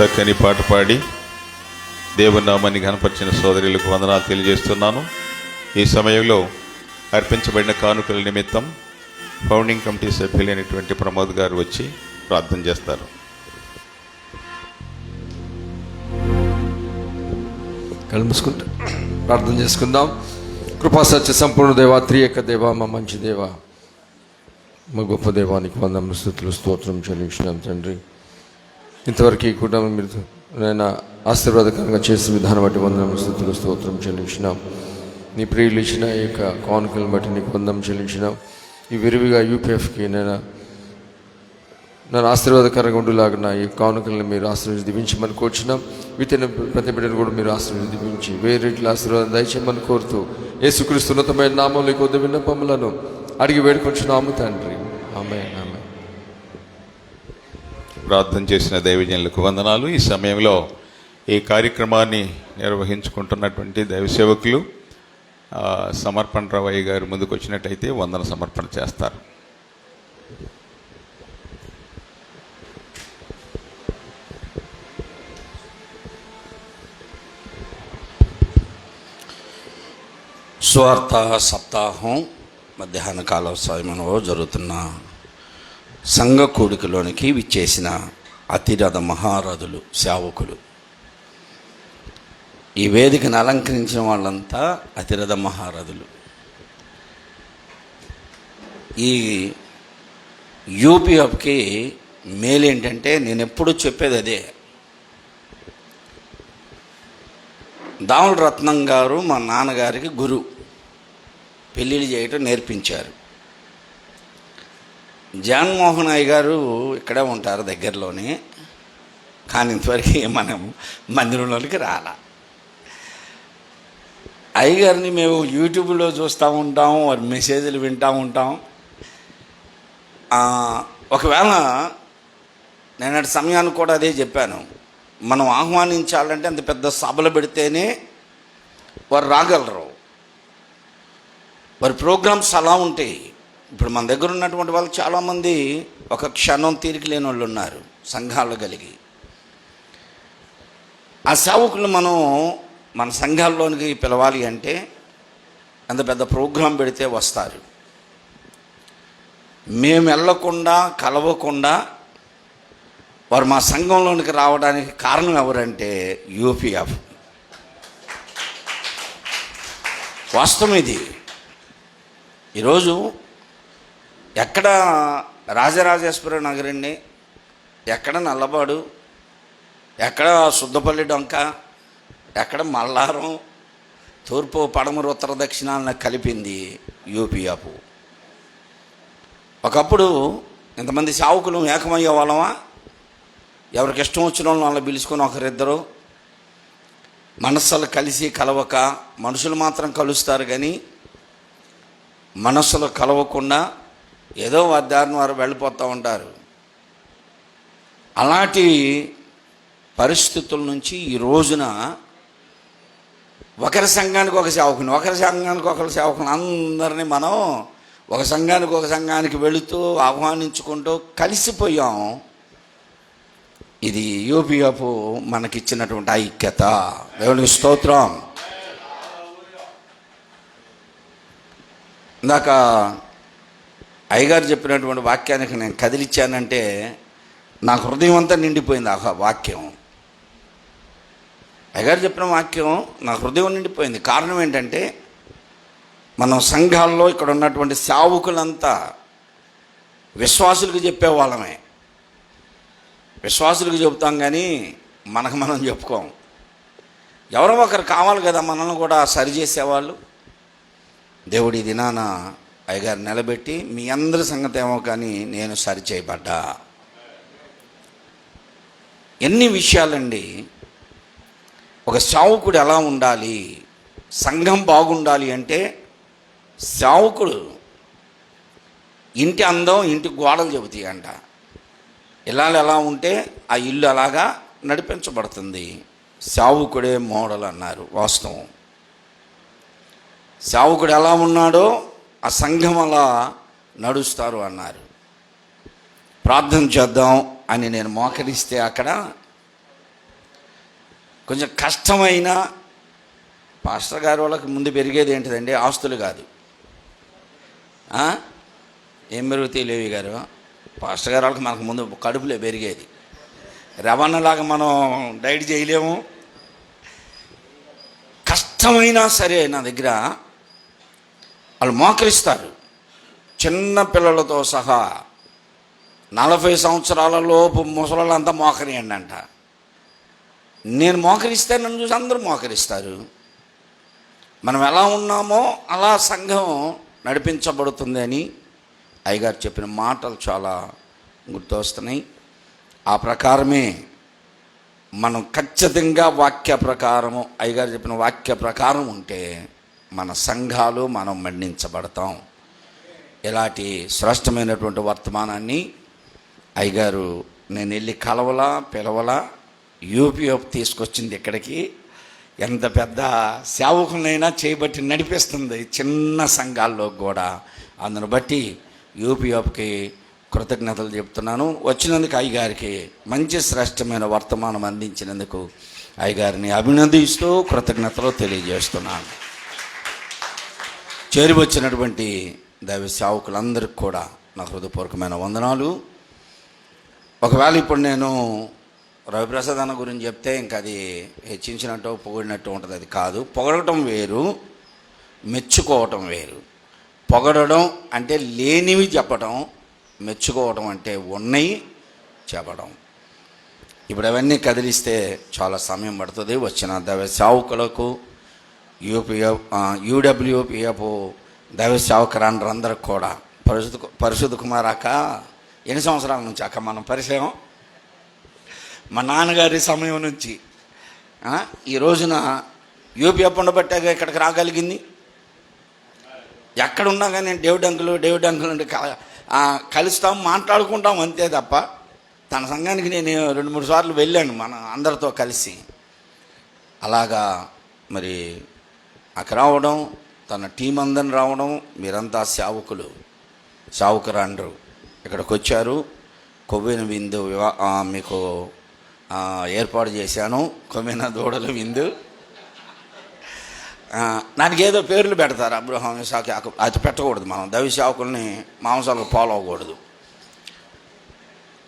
చక్కని పాట పాడి దేవుని నామాన్ని ఘనపరిచిన సోదరులకు వందనాలు తెలియజేస్తున్నాను. ఈ సమయంలో అర్పించబడిన కానుకల నిమిత్తం ఫౌండింగ్ కమిటీ సభ్యులైనటువంటి ప్రమోద్ గారు వచ్చి ప్రార్థన చేస్తారు. కళ్ళు మూసుకుంటా ప్రార్థన చేసుకుందాం. కృపా సత్య సంపూర్ణ దేవ, త్రియక దేవ, మా మంచి దేవ, మా గొప్ప దేవానికి వందనములు, స్తుతులు, స్తోత్రం చెల్లించినాం తండ్రి. ఇంతవరకు ఈ కుటుంబం మీరు నేను ఆశీర్వాదకరంగా చేసిన విధానం బట్టి వందనములు, స్తుతులు, స్తోత్రం చెల్లించినాం. నీ ప్రియులు ఇచ్చిన ఈ యొక్క కానుకలను బట్టి నీకు వందనం చెల్లించినాం. ఈ విరివిగా యూపీఎఫ్కి నన్ను ఆశీర్వాదకరంగా ఉండేలాగిన ఈ కానుకలను మీరు ఆశీర్వదించి దీవించమని కోరుచున్నాం. వీటిని ప్రతి బిడ్డను కూడా మీరు ఆశీర్వదించి దీవించి వేరేట్ల ఆశీర్వాదం దయచేయమని కోరుతూ యేసుక్రీస్తు ఉన్నతమైన నామంలో కొద్ది విన్నపములను అడిగి వేడుకొంచున్నాము తండ్రి. ఆమేన్. ఆమేన్. ప్రార్థన చేసిన దైవజనులకు వందనాలు. ఈ సమయంలో ఈ కార్యక్రమాన్ని నిర్వహించుకుంటున్నటువంటి దైవ సేవకులు సమర్పణ రావయ్య గారు ముందుకు వచ్చినట్టయితే వందన సమర్పణ చేస్తారు. స్వార్థ సప్తాహం మధ్యాహ్న కాల సమయంలో జరుగుతున్న సంఘ కూడికలోనికి విచ్చేసిన అతిరథ మహారథులు, సేవకులు, ఈ వేదికను అలంకరించిన వాళ్ళంతా అతిరథ మహారథులు. ఈ యూపీఎఫ్కి మేలు ఏంటంటే, నేను ఎప్పుడు చెప్పేది అదే. దాముల రత్నం గారు మా నాన్నగారికి గురువు, పెళ్ళిళ్ళు చేయటం నేర్పించారు. జగన్మోహన్ అయ్య గారు ఇక్కడే ఉంటారు దగ్గరలోనే, కానీ ఇంతవరకు మనం మందిరంలోనికి రాలా. అయ్యగారిని మేము యూట్యూబ్లో చూస్తూ ఉంటాం, వారి మెసేజ్లు వింటూ ఉంటాం. ఒకవేళ నేను సమయానికి కూడా అదే చెప్పాను, మనం ఆహ్వానించాలంటే అంత పెద్ద సభలు పెడితేనే వారు రాగలరు. వారి ప్రోగ్రామ్స్ అలా ఉంటాయి. ఇప్పుడు మన దగ్గర ఉన్నటువంటి వాళ్ళు చాలామంది ఒక క్షణం తీరిక లేని వాళ్ళు ఉన్నారు సంఘాలు కలిగి. ఆ సేవకులు మనం మన సంఘాల్లోనికి పిలవాలి అంటే అంత పెద్ద ప్రోగ్రాం పెడితే వస్తారు. మేము వెళ్ళకుండా కలవకుండా వారు మా సంఘంలోనికి రావడానికి కారణం ఎవరంటే యూపీఎఫ్. వాస్తవం ఇది. ఈరోజు ఎక్కడ రాజరాజేశ్వర నగరండి, ఎక్కడ నల్లబాడు, ఎక్కడ శుద్ధపల్లి డొంక, ఎక్కడ మల్లారం, తూర్పు పడమర ఉత్తర దక్షిణాలను కలిపింది యూపీఎఫ్. ఒకప్పుడు ఇంతమంది సేవకులు ఏకమయ్యే వాళ్ళమా? ఎవరికి ఇష్టం వచ్చిన వాళ్ళని వాళ్ళని పిలుచుకొని ఒకరిద్దరు, మనస్సులు కలిసి కలవక, మనుషులు మాత్రం కలుస్తారు కానీ మనస్సులు కలవకుండా ఏదో వారి దారిని వారు వెళ్ళిపోతూ ఉంటారు. అలాంటి పరిస్థితుల నుంచి ఈ రోజున ఒకరి సంఘానికి ఒక సేవకుని, ఒకరి సంఘానికి ఒకరి సేవకుని అందరినీ మనం ఒక సంఘానికి వెళుతూ ఆహ్వానించుకుంటూ కలిసిపోయాం. ఇది యూపీఎఫ్ మనకిచ్చినటువంటి ఐక్యత. దేవునికి స్తోత్రం. ఇందాక అయ్యగారు చెప్పినటువంటి వాక్యానికి నేను కదిలిచ్చానంటే నా హృదయం అంతా నిండిపోయింది. ఆ వాక్యం, అయ్యగారు చెప్పిన వాక్యం నా హృదయం నిండిపోయింది. కారణం ఏంటంటే, మనం సంఘాల్లో ఇక్కడ ఉన్నటువంటి సేవకులంతా విశ్వాసులకు చెప్పేవాళ్ళమే. విశ్వాసులకు చెబుతాం కానీ మనకు మనం చెప్పుకోం. ఎవరో ఒకరు కావాలి కదా మనల్ని కూడా సరిచేసేవాళ్ళు. దేవుడి దినాన అయ్యగారు నిలబెట్టి, మీ అందరి సంగతి ఏమో కానీ నేను సరిచేయబడ్డా. ఎన్ని విషయాలండి. ఒక సేవకుడు ఎలా ఉండాలి, సంఘం బాగుండాలి అంటే సేవకుడు ఇంటి అందం ఇంటి గోడలు చెబుతాయి అంట. ఇల్లాలు ఎలా ఉంటే ఆ ఇల్లు అలాగా నడిపించబడుతుంది. సేవకుడే మోడల్ అన్నారు. వాస్తవం. సేవకుడు ఎలా ఉన్నాడో ఆ సంఘం అలా నడుస్తారు అన్నారు. ప్రార్థన చేద్దాం అని నేను మోకరిస్తే అక్కడ కొంచెం కష్టమైన పాస్టర్ గారి వాళ్ళకి ముందు పెరిగేది ఏంటిదండి? ఆస్తులు కాదు. ఏం పెరుగుతాయి లేవి గారు? పాస్టర్ గారి వాళ్ళకి మనకు ముందు కడుపులే పెరిగేది. రవాణాలాగా మనం డైట్ చేయలేము. కష్టమైనా సరే నా దగ్గర వాళ్ళు మోకరిస్తారు. చిన్న పిల్లలతో సహా 40 సంవత్సరాల లోపు ముసలంతా మోకరియండి అంట. నేను మోకరిస్తే నన్ను చూసి అందరూ మోకరిస్తారు. మనం ఎలా ఉన్నామో అలా సంఘం నడిపించబడుతుంది అని అయ్యగారు చెప్పిన మాటలు చాలా గుర్తొస్తున్నాయి. ఆ ప్రకారమే మనం ఖచ్చితంగా వాక్య ప్రకారము, అయ్యగారు చెప్పిన వాక్య ప్రకారం ఉంటే మన సంఘాలు మనం మండించబడతాం. ఇలాంటి శ్రేష్టమైనటువంటి వర్తమానాన్ని అయ్యగారు నేను వెళ్ళి పిలవలా యూపీఎఫ్ తీసుకొచ్చింది ఇక్కడికి. ఎంత పెద్ద సేవకులైనా చేయబట్టి నడిపిస్తుంది చిన్న సంఘాల్లో కూడా. అందును బట్టి యూపీఎఫ్కి కృతజ్ఞతలు చెప్తున్నాను. వచ్చినందుకు అయ్యగారికి మంచి శ్రేష్టమైన వర్తమానం అందించినందుకు అయ్యగారిని అభినందిస్తూ కృతజ్ఞతలు తెలియజేస్తున్నాను. చేరి వచ్చినటువంటి దైవ సేవకులందరికీ కూడా నా హృదయపూర్వకమైన వందనాలు. ఒకవేళ ఇప్పుడు నేను రవిప్రసాద్ అన్న గురించి చెప్తే ఇంకా అది హెచ్చించినట్టు పొగిడినట్టు ఉంటుంది. అది కాదు. పొగడటం వేరు, మెచ్చుకోవటం వేరు. పొగడడం అంటే లేనివి చెప్పడం, మెచ్చుకోవటం అంటే ఉన్నవి చెప్పడం. ఇప్పుడు అవన్నీ కదిలిస్తే చాలా సమయం పడుతుంది. వచ్చిన దైవ సేవకులకు, యూడబ్ల్యూపీఎఫ్ దైవ సేవకులందరికీ కూడా పరిశుద్ధ కుమార్ అక్క, ఎన్ని సంవత్సరాల నుంచి అక్క మనం పరిచయం? మా నాన్నగారి సమయం నుంచి ఈ రోజున యూపీఎఫ్ ఉండబట్టాక ఇక్కడికి రాగలిగింది. ఎక్కడున్నా కానీ నేను డేవిడ్ అంకుల్ అంటే కలుస్తాం, మాట్లాడుకుంటాం అంతే తప్ప తన సంఘానికి నేను 2-3 సార్లు వెళ్ళాను మన అందరితో కలిసి. అలాగా మరి అక్కడ రావడం, తన టీం అందరిని రావడం, మీరంతా సేవకురాండ్రు ఇక్కడికి వచ్చారు. కొవ్విన విందు మీకు ఏర్పాటు చేశాను. కొమ్మిన దూడల విందు. దానికి ఏదో పేర్లు పెడతారు, అబ్రహాం, ఇసాకు, యాకోబు. అది పెట్టకూడదు. మనం దైవ సేవకుల్ని మాంసాలకు ఫాలో అవ్వకూడదు.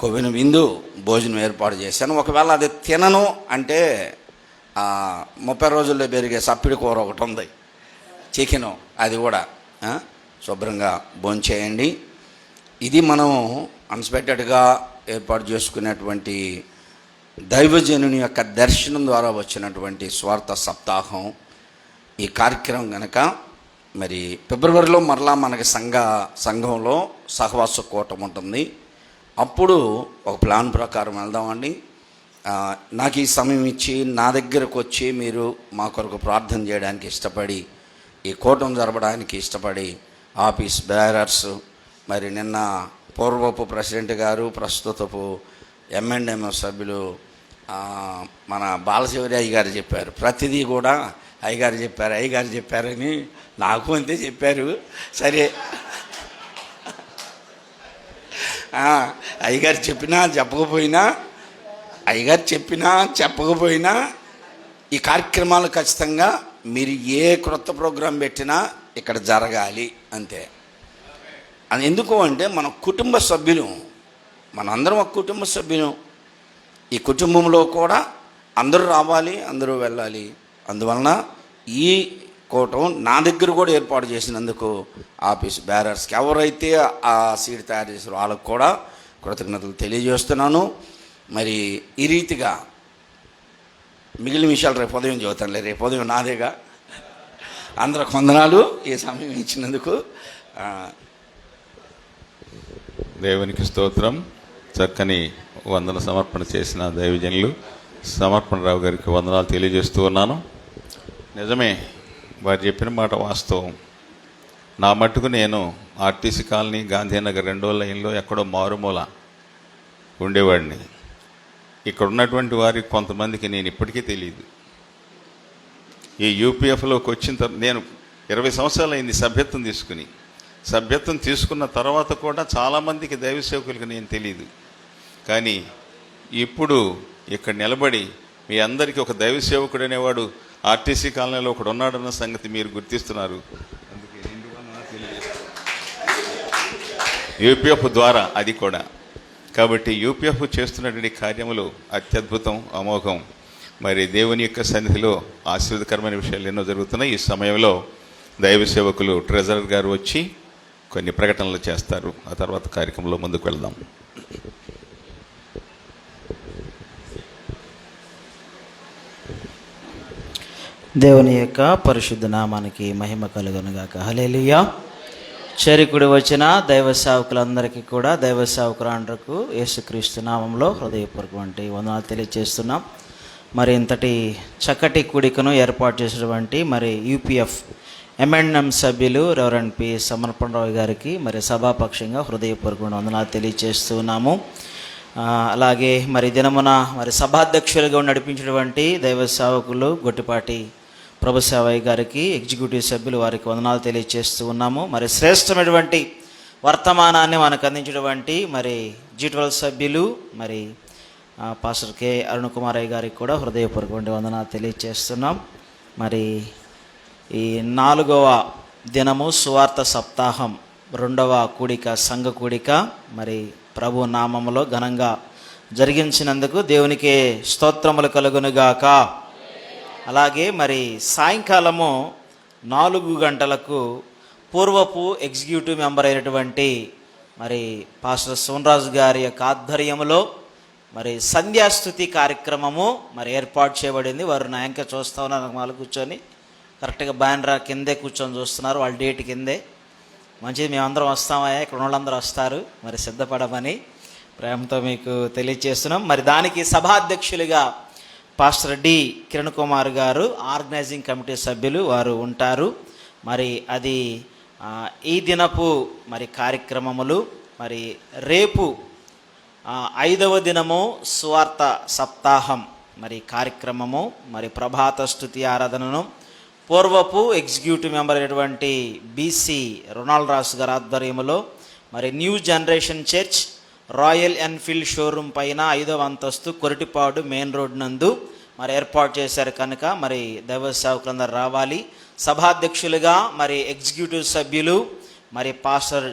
కొవ్విన విందు భోజనం ఏర్పాటు చేశాను. ఒకవేళ అది తినను అంటే 30 రోజుల్లో పెరిగే సప్పిడి కూర ఒకటి ఉంది, చికెను, అది కూడా శుభ్రంగా భోంచేయండి. ఇది మనం అన్స్పెక్టెడ్గా ఏర్పాటు చేసుకునేటువంటి దైవజనుని యొక్క దర్శనం ద్వారా వచ్చినటువంటి స్వార్థ సప్తాహం. ఈ కార్యక్రమం కనుక మరి ఫిబ్రవరిలో మరలా మనకి సంఘంలో సహవాస కూటం ఉంటుంది. అప్పుడు ఒక ప్లాన్ ప్రకారం వెళ్దామండి. నాకు ఈ సమయం ఇచ్చి నా దగ్గరకు వచ్చి మీరు మా కొరకు ప్రార్థన చేయడానికి ఇష్టపడి, ఈ కూటం జరపడానికి ఇష్టపడి ఆఫీస్ బేరర్స్, మరి నిన్న పూర్వపు ప్రెసిడెంట్ గారు, ప్రస్తుతపు M&M సభ్యులు మన బాలశివరి అయ్యగారు చెప్పారు. ప్రతిదీ కూడా అయ్యగారు చెప్పారని నాకు అంతే చెప్పారు. సరే, అయ్యగారు చెప్పినా చెప్పకపోయినా ఈ కార్యక్రమాలు ఖచ్చితంగా మీరు ఏ క్రొత్త ప్రోగ్రాం పెట్టినా ఇక్కడ జరగాలి అంతే. అది ఎందుకు అంటే మన కుటుంబ సభ్యులు, మనందరం ఒక కుటుంబ సభ్యులు. ఈ కుటుంబంలో కూడా అందరూ రావాలి, అందరూ వెళ్ళాలి. అందువలన ఈ కూటం నా దగ్గర కూడా ఏర్పాటు చేసినందుకు ఆఫీస్ బేరర్స్కి, ఎవరైతే ఆ సీట్ తయారు చేసారో వాళ్ళకు కూడా కృతజ్ఞతలు తెలియజేస్తున్నాను. మరి ఈ రీతిగా మిగిలిన విషయాలు రేపు ఉదయం చెబుతానులే. రేపు ఉదయం నాదేగా. అందరూ వందనాలు ఈ సమయం ఇచ్చినందుకు. దేవునికి స్తోత్రం. చక్కని వందన సమర్పణ చేసిన దైవజనులు సమర్పణరావు గారికి వందనాలు తెలియజేస్తూ ఉన్నాను. నిజమే, వారు చెప్పిన మాట వాస్తవం. నా మట్టుకు నేను ఆర్టీసీ కాలనీ, గాంధీనగర్ 2వ లైన్లో ఎక్కడో మారుమూల ఉండేవాడిని. ఇక్కడ ఉన్నటువంటి వారికి కొంతమందికి నేను ఇప్పటికీ తెలియదు. ఈ యూపీఎఫ్లోకి వచ్చిన తర్వాత నేను 20 సంవత్సరాలు అయింది సభ్యత్వం తీసుకున్న తర్వాత కూడా చాలామందికి దైవ సేవకులకి నేను తెలియదు. కానీ ఇప్పుడు ఇక్కడ నిలబడి మీ అందరికీ ఒక దైవ సేవకుడు అనేవాడు ఆర్టీసీ కాలనీలో ఒకడు ఉన్నాడన్న సంగతి మీరు గుర్తిస్తున్నారు. అందుకే యూపీఎఫ్ ద్వారా అది కూడా. కాబట్టి యూపీఎఫ్ చేస్తున్నటువంటి కార్యములు అత్యద్భుతం, అమోఘం. మరి దేవుని యొక్క సన్నిధిలో ఆశీర్వదకరమైన విషయాలు ఎన్నో జరుగుతున్నాయి. ఈ సమయంలో దైవ సేవకులు ట్రెజరర్ గారు వచ్చి కొన్ని ప్రకటనలు చేస్తారు. ఆ తర్వాత కార్యక్రమంలో ముందుకు వెళ్దాం. దేవుని యొక్క పరిశుద్ధ నామానికి మహిమ కలుగునుగాక. హల్లెలూయా. చేరికుడి వచ్చిన దైవ సేవకులందరికీ కూడా, దైవ సేవకురాండ్రకు యేసుక్రీస్తు నామంలో హృదయపూర్వకమైన వందనాలు తెలియజేస్తున్నాం. మరి ఇంతటి చక్కటి కూడికను ఏర్పాటు చేసినటువంటి మరి యూపీఎఫ్ ఎంఎన్ఎం సభ్యులు రెవరెండ్ పి సమర్పణరావు గారికి మరి సభాపక్షంగా హృదయపూర్వకమైన వందనాలు తెలియజేస్తున్నాము. అలాగే మరి దినమున మరి సభాధ్యక్షులుగా నడిపించినటువంటి దైవ సేవకులు గొట్టిపాటి ప్రభుసేవయ్య గారికి, ఎగ్జిక్యూటివ్ సభ్యులు వారికి వందనాలు తెలియజేస్తూ ఉన్నాము. మరి శ్రేష్టమైనటువంటి వర్తమానాన్ని మనకు అందించినటువంటి మరి G12 సభ్యులు మరి పాస్టర్ కె అరుణ్ కుమార్ అయ్య గారికి కూడా హృదయపూర్వకమైన వందనాలు తెలియజేస్తున్నాం. మరి ఈ 4వ దినము సువార్త సప్తాహం 2వ కూడిక, సంఘ కూడిక మరి ప్రభు నామములో ఘనంగా జరిగించినందుకు దేవునికే స్తోత్రములు కలుగునుగాక. అలాగే మరి సాయంకాలము 4 గంటలకు పూర్వపు ఎగ్జిక్యూటివ్ మెంబర్ అయినటువంటి మరి పాస్టర్ సోనరాజు గారి యొక్క ఆధ్వర్యంలో మరి సంధ్యాస్తుతి కార్యక్రమము మరి ఏర్పాటు చేయబడింది. వారు నా యాంక చూస్తూ ఉన్నారు, వాళ్ళు కూర్చొని కరెక్ట్గా బ్యానర్ కిందే కూర్చొని చూస్తున్నారు. వాళ్ళ డేట్ కిందే. మంచిది, మేమందరం వస్తామయ్యా, ఇక్కడ వాళ్ళందరూ వస్తారు, మరి సిద్ధపడమని ప్రేమతో మీకు తెలియజేస్తున్నాం. మరి దానికి సభాధ్యక్షులుగా పాస్టర్ డి కిరణ్ కుమార్ గారు, ఆర్గనైజింగ్ కమిటీ సభ్యులు వారు ఉంటారు. మరి అది ఈ దినపు మరి కార్యక్రమములు. మరి రేపు 5వ దినము సువార్త సప్తాహం మరి కార్యక్రమము, మరి ప్రభాత స్తుతి ఆరాధనను పూర్వపు ఎగ్జిక్యూటివ్ మెంబర్ అయినటువంటి బీసీ రొనాల్డ్ రాస్ గారి ఆధ్వర్యంలో మరి new generation church, royal Enfield showroom పైన 5వ అంతస్తు, కొరటిపాడు మెయిన్ రోడ్ నందు మరి ఏర్పాటు చేశారు. కనుక మరి దైవ సేవకులందరూ రావాలి. సభాధ్యక్షులుగా మరి ఎగ్జిక్యూటివ్ సభ్యులు మరి pastor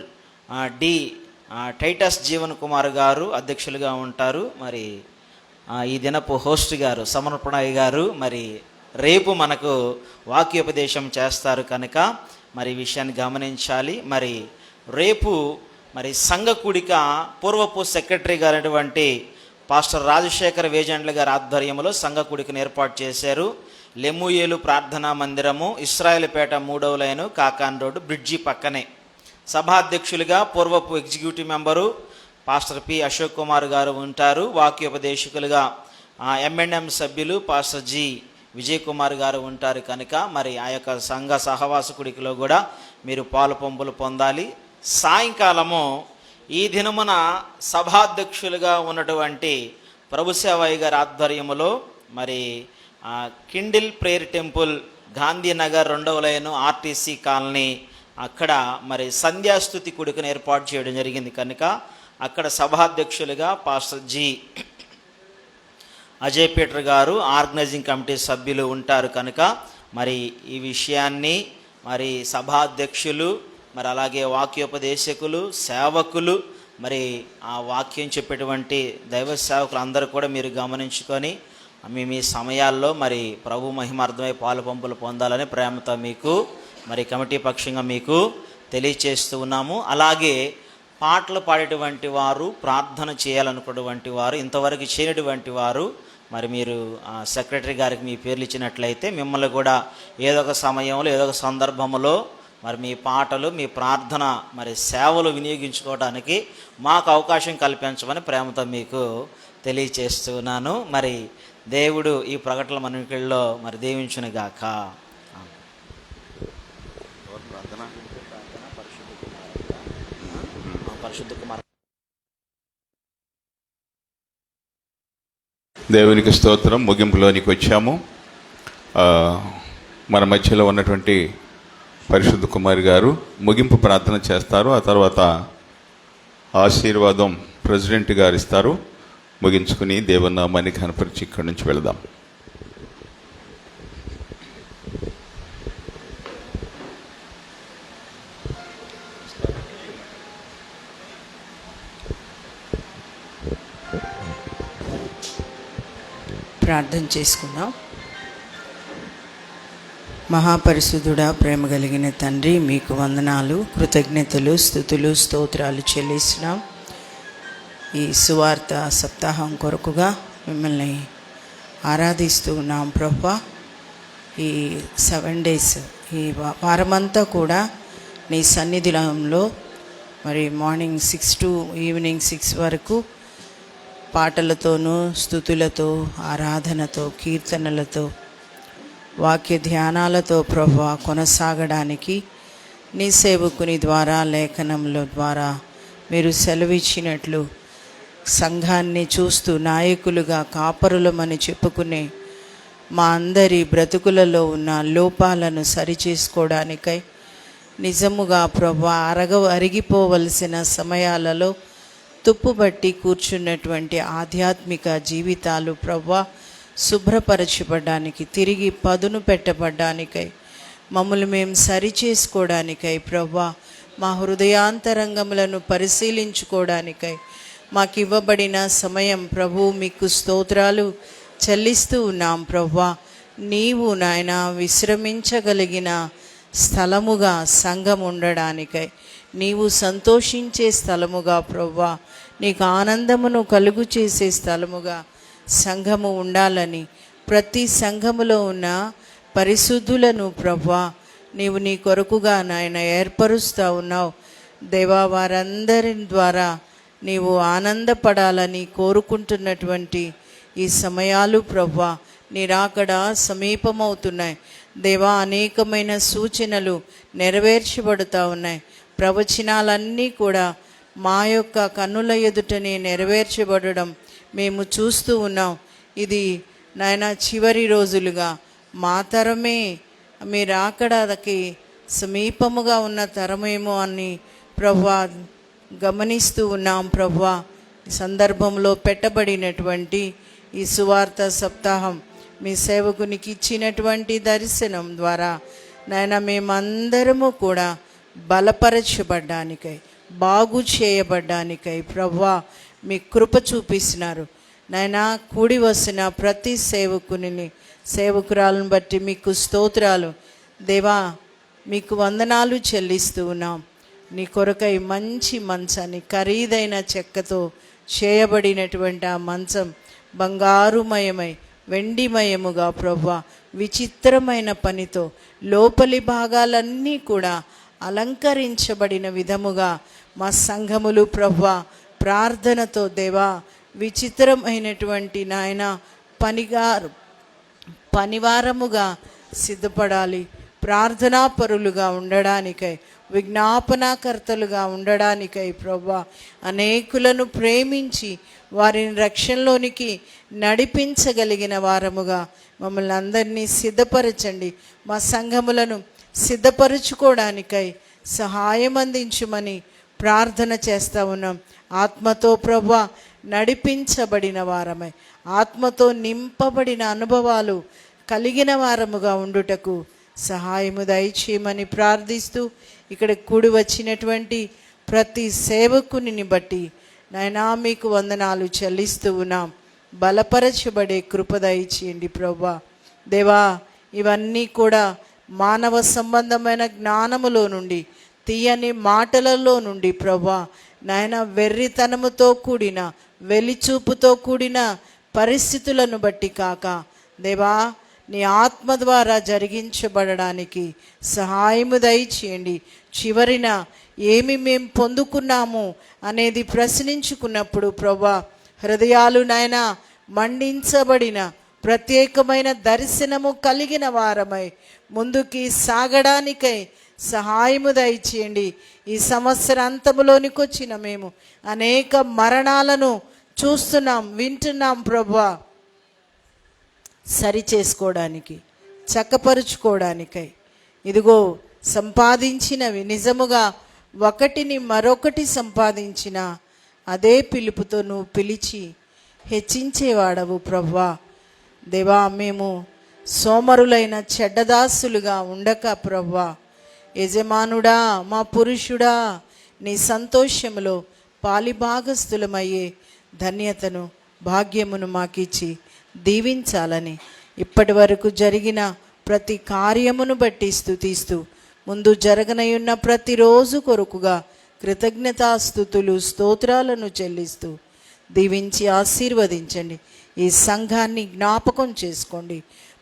D Titus Jeevan Kumar గారు అధ్యక్షులుగా ఉంటారు. మరి ఈ దినపు హోస్ట్ గారు సమర్పణయ్య గారు మరి రేపు మనకు వాక్యోపదేశం చేస్తారు. కనుక మరి ఈ విషయాన్ని గమనించాలి. మరి రేపు మరి సంఘ కూడిక పూర్వపు సెక్రటరీ గారైనటువంటి పాస్టర్ రాజశేఖర్ వేజెండ్ల గారి ఆధ్వర్యంలో సంఘ కూడికను ఏర్పాటు చేశారు. లెమ్ముయేలు ప్రార్థనా మందిరము, ఇస్రాయేల్పేట 3వ లైను, కాకాన్ రోడ్డు, బ్రిడ్జి పక్కనే. సభాధ్యక్షులుగా పూర్వపు executive member pastor P Ashok Kumar గారు ఉంటారు. వాక్యోపదేశకులుగా ఎంఎన్ఎం సభ్యులు పాస్టర్ జి విజయ్ కుమార్ గారు ఉంటారు. కనుక మరి ఆ యొక్క సంఘ సహవాస కూడికలో కూడా మీరు పాలు పంపులు పొందాలి. సాయంకాలము ఈ దినమున సభాధ్యక్షులుగా ఉన్నటువంటి ప్రభుసేవయ్య గారి ఆధ్వర్యములో మరి కిండిల్ ప్రేయర్ టెంపుల్, గాంధీనగర్ 2వ లైను, ఆర్టీసీ కాలనీ అక్కడ మరి సంధ్యాస్తుతి కూడికను ఏర్పాటు చేయడం జరిగింది. కనుక అక్కడ సభాధ్యక్షులుగా పాస్టర్ జి అజయ్ పీటర్ గారు, ఆర్గనైజింగ్ కమిటీ సభ్యులు ఉంటారు. కనుక మరి ఈ విషయాన్ని మరి సభాధ్యక్షులు మరి అలాగే వాక్యోపదేశకులు, సేవకులు, మరి ఆ వాక్యం చెప్పేటువంటి దైవ సేవకులు అందరూ కూడా మీరు గమనించుకొని మీ సమయాల్లో మరి ప్రభు మహిమార్థమై పాలు పంపులు పొందాలని ప్రేమతో మీకు మరి కమిటీ పక్షంగా మీకు తెలియచేస్తూ ఉన్నాము. అలాగే పాటలు పాడేటువంటి వారు, ప్రార్థన చేయాలనుకున్నటువంటి వారు, ఇంతవరకు చేయనటువంటి వారు మరి మీరు సెక్రటరీ గారికి మీ పేర్లు ఇచ్చినట్లయితే మిమ్మల్ని కూడా ఏదో ఒక సమయంలో, ఏదో ఒక సందర్భంలో మరి మీ పాటలు, మీ ప్రార్థన మరి సేవలు వినియోగించుకోవడానికి మాకు అవకాశం కల్పించమని ప్రేమతో మీకు తెలియచేస్తున్నాను. మరి దేవుడు ఈ ప్రకటనల మనుకల్లో మరి దీవించునుగాక. పరిశుద్ధ కుమార్. దేవునికి స్తోత్రం. ముగింపులోనికి వచ్చాము. మన మధ్యలో ఉన్నటువంటి పరిశుద్ధ కుమారి గారు ముగింపు ప్రార్థన చేస్తారు. ఆ తర్వాత ఆశీర్వాదం ప్రెసిడెంట్ గారు ఇస్తారు. ముగించుకుని దేవుని నామాన్ని కనపరిచి ఇక్కడి నుంచి వెళదాం. ప్రార్థన చేసుకుందాం. మహాపరిశుద్ధుడా, ప్రేమ కలిగిన తండ్రి, మీకు వందనాలు, కృతజ్ఞతలు, స్తుతులు, స్తోత్రాలు చెల్లిస్తున్నాం. ఈ సువార్త సప్తాహం కొరకుగా మిమ్మల్ని ఆరాధిస్తూ ఉన్నాం ప్రభువా. ఈ 7 days, ఈ వారమంతా కూడా నీ సన్నిధిలో మరి మార్నింగ్ 6 to ఈవినింగ్ 6 వరకు పాటలతోనూ, స్తుతులతో, ఆరాధనతో, కీర్తనలతో, వాక్య ధ్యానాలతో ప్రభువా కొనసాగడానికి నీ సేవకుని ద్వారా, లేఖనముల ద్వారా మీరు సెలవిచ్చినట్లు సంఘాన్ని చూస్తూ నాయకులుగా, కాపరులమని చెప్పుకునే మా అందరి బ్రతుకులలో ఉన్న లోపాలను సరిచేసుకోవడానికై నిజముగా ప్రభువా అరిగిపోవలసిన సమయాలలో తుప్పుబట్టి కూర్చున్నటువంటి ఆధ్యాత్మిక జీవితాలు ప్రభువా శుభ్రపరచబడ్డానికి, తిరిగి పదును పెట్టబడ్డానికై, మమ్మల్ని మేము సరిచేసుకోవడానికై ప్రభువా, మా హృదయాంతరంగములను పరిశీలించుకోవడానికై మాకు ఇవ్వబడిన సమయం ప్రభు మీకు స్తోత్రాలు చెల్లిస్తూ ఉన్నాం ప్రభువా. నీవు నాయన విశ్రమించగలిగిన స్థలముగా సంఘం ఉండడానికై, నీవు సంతోషించే స్థలముగా ప్రభువా, నీకు ఆనందమును కలుగు చేసే స్థలముగా సంఘము ఉండాలని, ప్రతి సంఘములో ఉన్న పరిశుద్ధులను ప్రభువా నీవు నీ కొరకుగా నాయన ఏర్పరుస్తూ ఉన్నావు దేవా. వారందరి ద్వారా నీవు ఆనందపడాలని కోరుకుంటున్నటువంటి ఈ సమయాలు ప్రభువా నీ రాకడ సమీపమవుతున్నాయి దేవా. అనేకమైన సూచనలు నెరవేర్చబడుతూ ఉన్నాయి. ప్రవచనాలన్నీ కూడా మా యొక్క కన్నుల ఎదుటనే నెరవేర్చబడడం మేము చూస్తూ ఉన్నాం. ఇది నాయన చివరి రోజులుగా మా తరమే మీ రాకడకి సమీపముగా ఉన్న తరమేమో అని ప్రభువా గమనిస్తూ ఉన్నాం ప్రభువా. ఈ సందర్భంలో పెట్టబడినటువంటి ఈ సువార్త సప్తాహం మీ సేవకునికి ఇచ్చినటువంటి దర్శనం ద్వారా నాయన మేమందరము కూడా బలపరచబడ్డానికై, బాగు చేయబడ్డానికై ప్రభువా మీ కృప చూపిస్తున్నారు నాయనా. కూడి వస్తున్న ప్రతి సేవకురాలను బట్టి మీకు స్తోత్రాలు దేవా. మీకు వందనాలు చెల్లిస్తూ ఉన్నాం. నీ కొరకై మంచి మంచాన్ని, ఖరీదైన చెక్కతో చేయబడినటువంటి ఆ మంచం బంగారుమయమై, వెండిమయముగా ప్రభువా విచిత్రమైన పనితో లోపలి భాగాలన్నీ కూడా అలంకరించబడిన విధముగా మా సంఘములు ప్రభువా ప్రార్థనతో దేవా విచిత్రమైనటువంటి నాయన పనివారముగా సిద్ధపడాలి. ప్రార్థనాపరులుగా ఉండడానికై, విజ్ఞాపనాకర్తలుగా ఉండడానికై ప్రభువా అనేకులను ప్రేమించి వారిని రక్షణలోనికి నడిపించగలిగిన వారముగా మమ్మల్ని అందరినీ సిద్ధపరచండి. మా సంఘములను సిద్ధపరచుకోవడానికై సహాయం అందించమని ప్రార్థన చేస్తూ ఉన్నాం. ఆత్మతో ప్రభువా నడిపించబడిన వారమై, ఆత్మతో నింపబడిన అనుభవాలు కలిగిన వారముగా ఉండుటకు సహాయము దయచేయమని ప్రార్థిస్తూ, ఇక్కడ కూడి వచ్చినటువంటి ప్రతి సేవకుని బట్టి నాయనా మీకు వందనాలు చెల్లిస్తూ ఉన్నాం. బలపరచబడే కృప దయచేయండి ప్రభువా దేవా. ఇవన్నీ కూడా మానవ సంబంధమైన జ్ఞానములో నుండి, తీయని మాటలలో నుండి ప్రభువా నాయన వెర్రితనముతో కూడిన, వెలిచూపుతో కూడిన పరిస్థితులను బట్టి కాక దేవా నీ ఆత్మ ద్వారా జరిగించబడడానికి సహాయము దయచేయండి. చివరిన ఏమి మేము పొందుకున్నాము అనేది ప్రశ్నించుకున్నప్పుడు ప్రభువా హృదయాలు నాయన మండించబడిన ప్రత్యేకమైన దర్శనము కలిగిన వారమై ముందుకి సాగడానికై సహాయము దయచేయండి. ఈ సంవత్సర అంతములోనికి వచ్చిన మేము అనేక మరణాలను చూస్తున్నాం, వింటున్నాం ప్రభువా. సరి చేసుకోవడానికి, చక్కపరుచుకోవడానికై ఇదిగో సంపాదించినవి నిజముగా ఒకటిని మరొకటి సంపాదించిన అదే పిలుపుతో నువ్వు పిలిచి హెచ్చించేవాడవు ప్రభువా దేవా. మేము సోమరులైన చెడ్డదాసులుగా ఉండక ప్రభువా యజమానుడా, మా పురుషుడా, నీ సంతోషములో పాలిభాగస్థులమయ్యే ధన్యతను, భాగ్యమును మాకిచ్చి దీవించాలని ఇప్పటి వరకు జరిగిన ప్రతి కార్యమును బట్టి స్తుతిస్తూ ముందు జరగనయున్న ప్రతిరోజు కొరకుగా కృతజ్ఞతాస్తుతులు స్తోత్రాలను చెల్లిస్తూ దీవించి ఆశీర్వదించండి. ఈ సంఘాన్ని జ్ఞాపకం చేసుకోండి.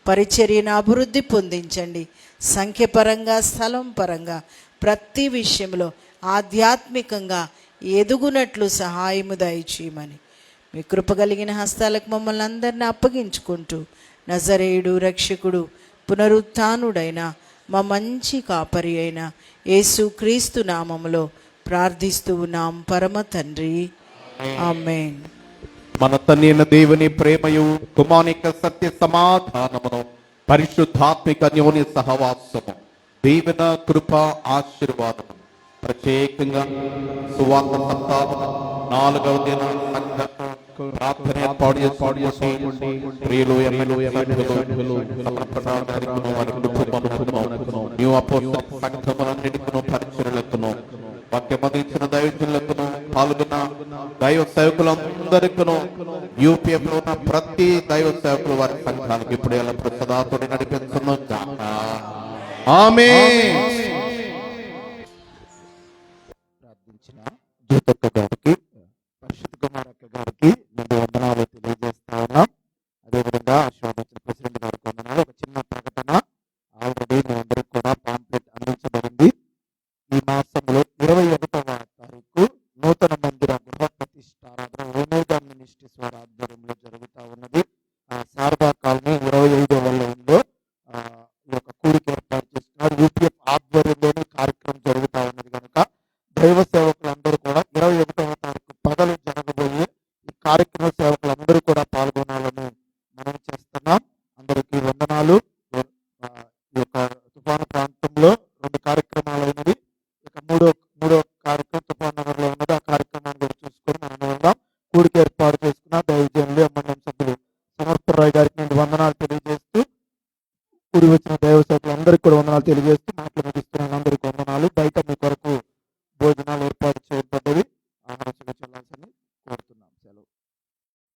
పరిచర్యను అభివృద్ధి పొందించండి. సంఖ్యపరంగా, స్థలం పరంగా, ప్రతి విషయంలో ఆధ్యాత్మికంగా ఎదుగునట్లు సహాయము దయచేయమని మీ కృప కలిగిన హస్తాలకు మమ్మల్ని అందరినీ అప్పగించుకుంటూ నజరేయుడు, రక్షకుడు, పునరుత్థానుడైన మా మంచి కాపరి అయిన యేసు క్రీస్తు నామములో ప్రార్థిస్తూ ఉన్నాం పరమ తండ్రి, ఆమేన్. మన తండ్రి అయిన దేవుని ప్రేమయు, కుమారుని సత్య సమాధానమును, పరిశుద్ధాత్మిక అన్యోన్య సహవాసము, దీవెన, కృప, ఆశీర్వాదము ప్రత్యేకంగా సువార్త సప్తాహం 4వ దిన సంఘ ప్రార్థన ఏర్పాటు చేసుకోండి. ప్రియులు, ఎమ్మెల్యేలు, సమర్పణ కార్యక్రమం, వారి కుటుంబమును, న్యూ అపోస్తలిక్ సంఘములన్నిటికును, పరిచర్యలకును, వాక్యం అందించిన దైవజనులకును, పాల్గొన్న దైవ సేవకులందరికీ, యూపీఎఫ్ లో ఉన్న ప్రతి దైవ సేవకులు వారి సంఘానికి ఇప్పుడు ఎలా ప్రసాదాతుడి నడిపించును గాక. ఆమేన్. ప్రార్థించిన జ్యోతక్క గారికి, పరిశుద్ధ కుమారక్క గారికి నేను వందనాలు తెలియజేస్తా ఉన్నాం. అదేవిధంగా ఆశీర్వదించిన ప్రెసిడెంట్ గారికి వందనాలు. ఒక చిన్న ప్రకటన, ఆల్రెడీ మీ అందరికి కూడా పాంప్లెట్ అందించబడింది. ఈ మాసంలో 21వ తారీఖు నూతన మందిర గృహ ప్రతిష్టారాధన ఓమేగా మినిస్ట్రీస్ వారి ఆధ్వర్యంలో జరుగుతూ ఉన్నది. శారదా కాలనీ 25వ లైన్లో ఈ యొక్క కూడిక ఏర్పాటు చేస్తున్నారు. యూపీఎఫ్ ఆధ్వర్యంలోనే కార్యక్రమం జరుగుతూ ఉన్నది కనుక దైవ సేవకులందరూ కూడా 21వ తారీఖు పగలు జరగబోయే ఈ కార్యక్రమ సేవకులందరూ కూడా పాల్గొనాలని మనం చేస్తున్నాం. అందరికీ వందనాలు. ఈ యొక్క తుఫాను ప్రాంతంలో 2 కార్యక్రమాలు అయినవి. ఇక మూడో కార్యక్రమం తుఫాన్ నగర్లో ఉన్నది. ఆ కార్యక్రమాన్ని కూడా చూసుకొని మనం వెళ్దాం. కూడిక ఏర్పాటు చేసుకున్న దైవజనులు, ఎమ్మెల్యే సభ్యులు సమర్పరాయ్ గారికి నేను వందనాలు తెలియజేస్తూ, కూడి వచ్చిన దైవ సేవకులందరికీ కూడా వందనాలు తెలియజేస్తూ మాటలు ముగిస్తున్నాను. అందరికీ వందనాలు. బయట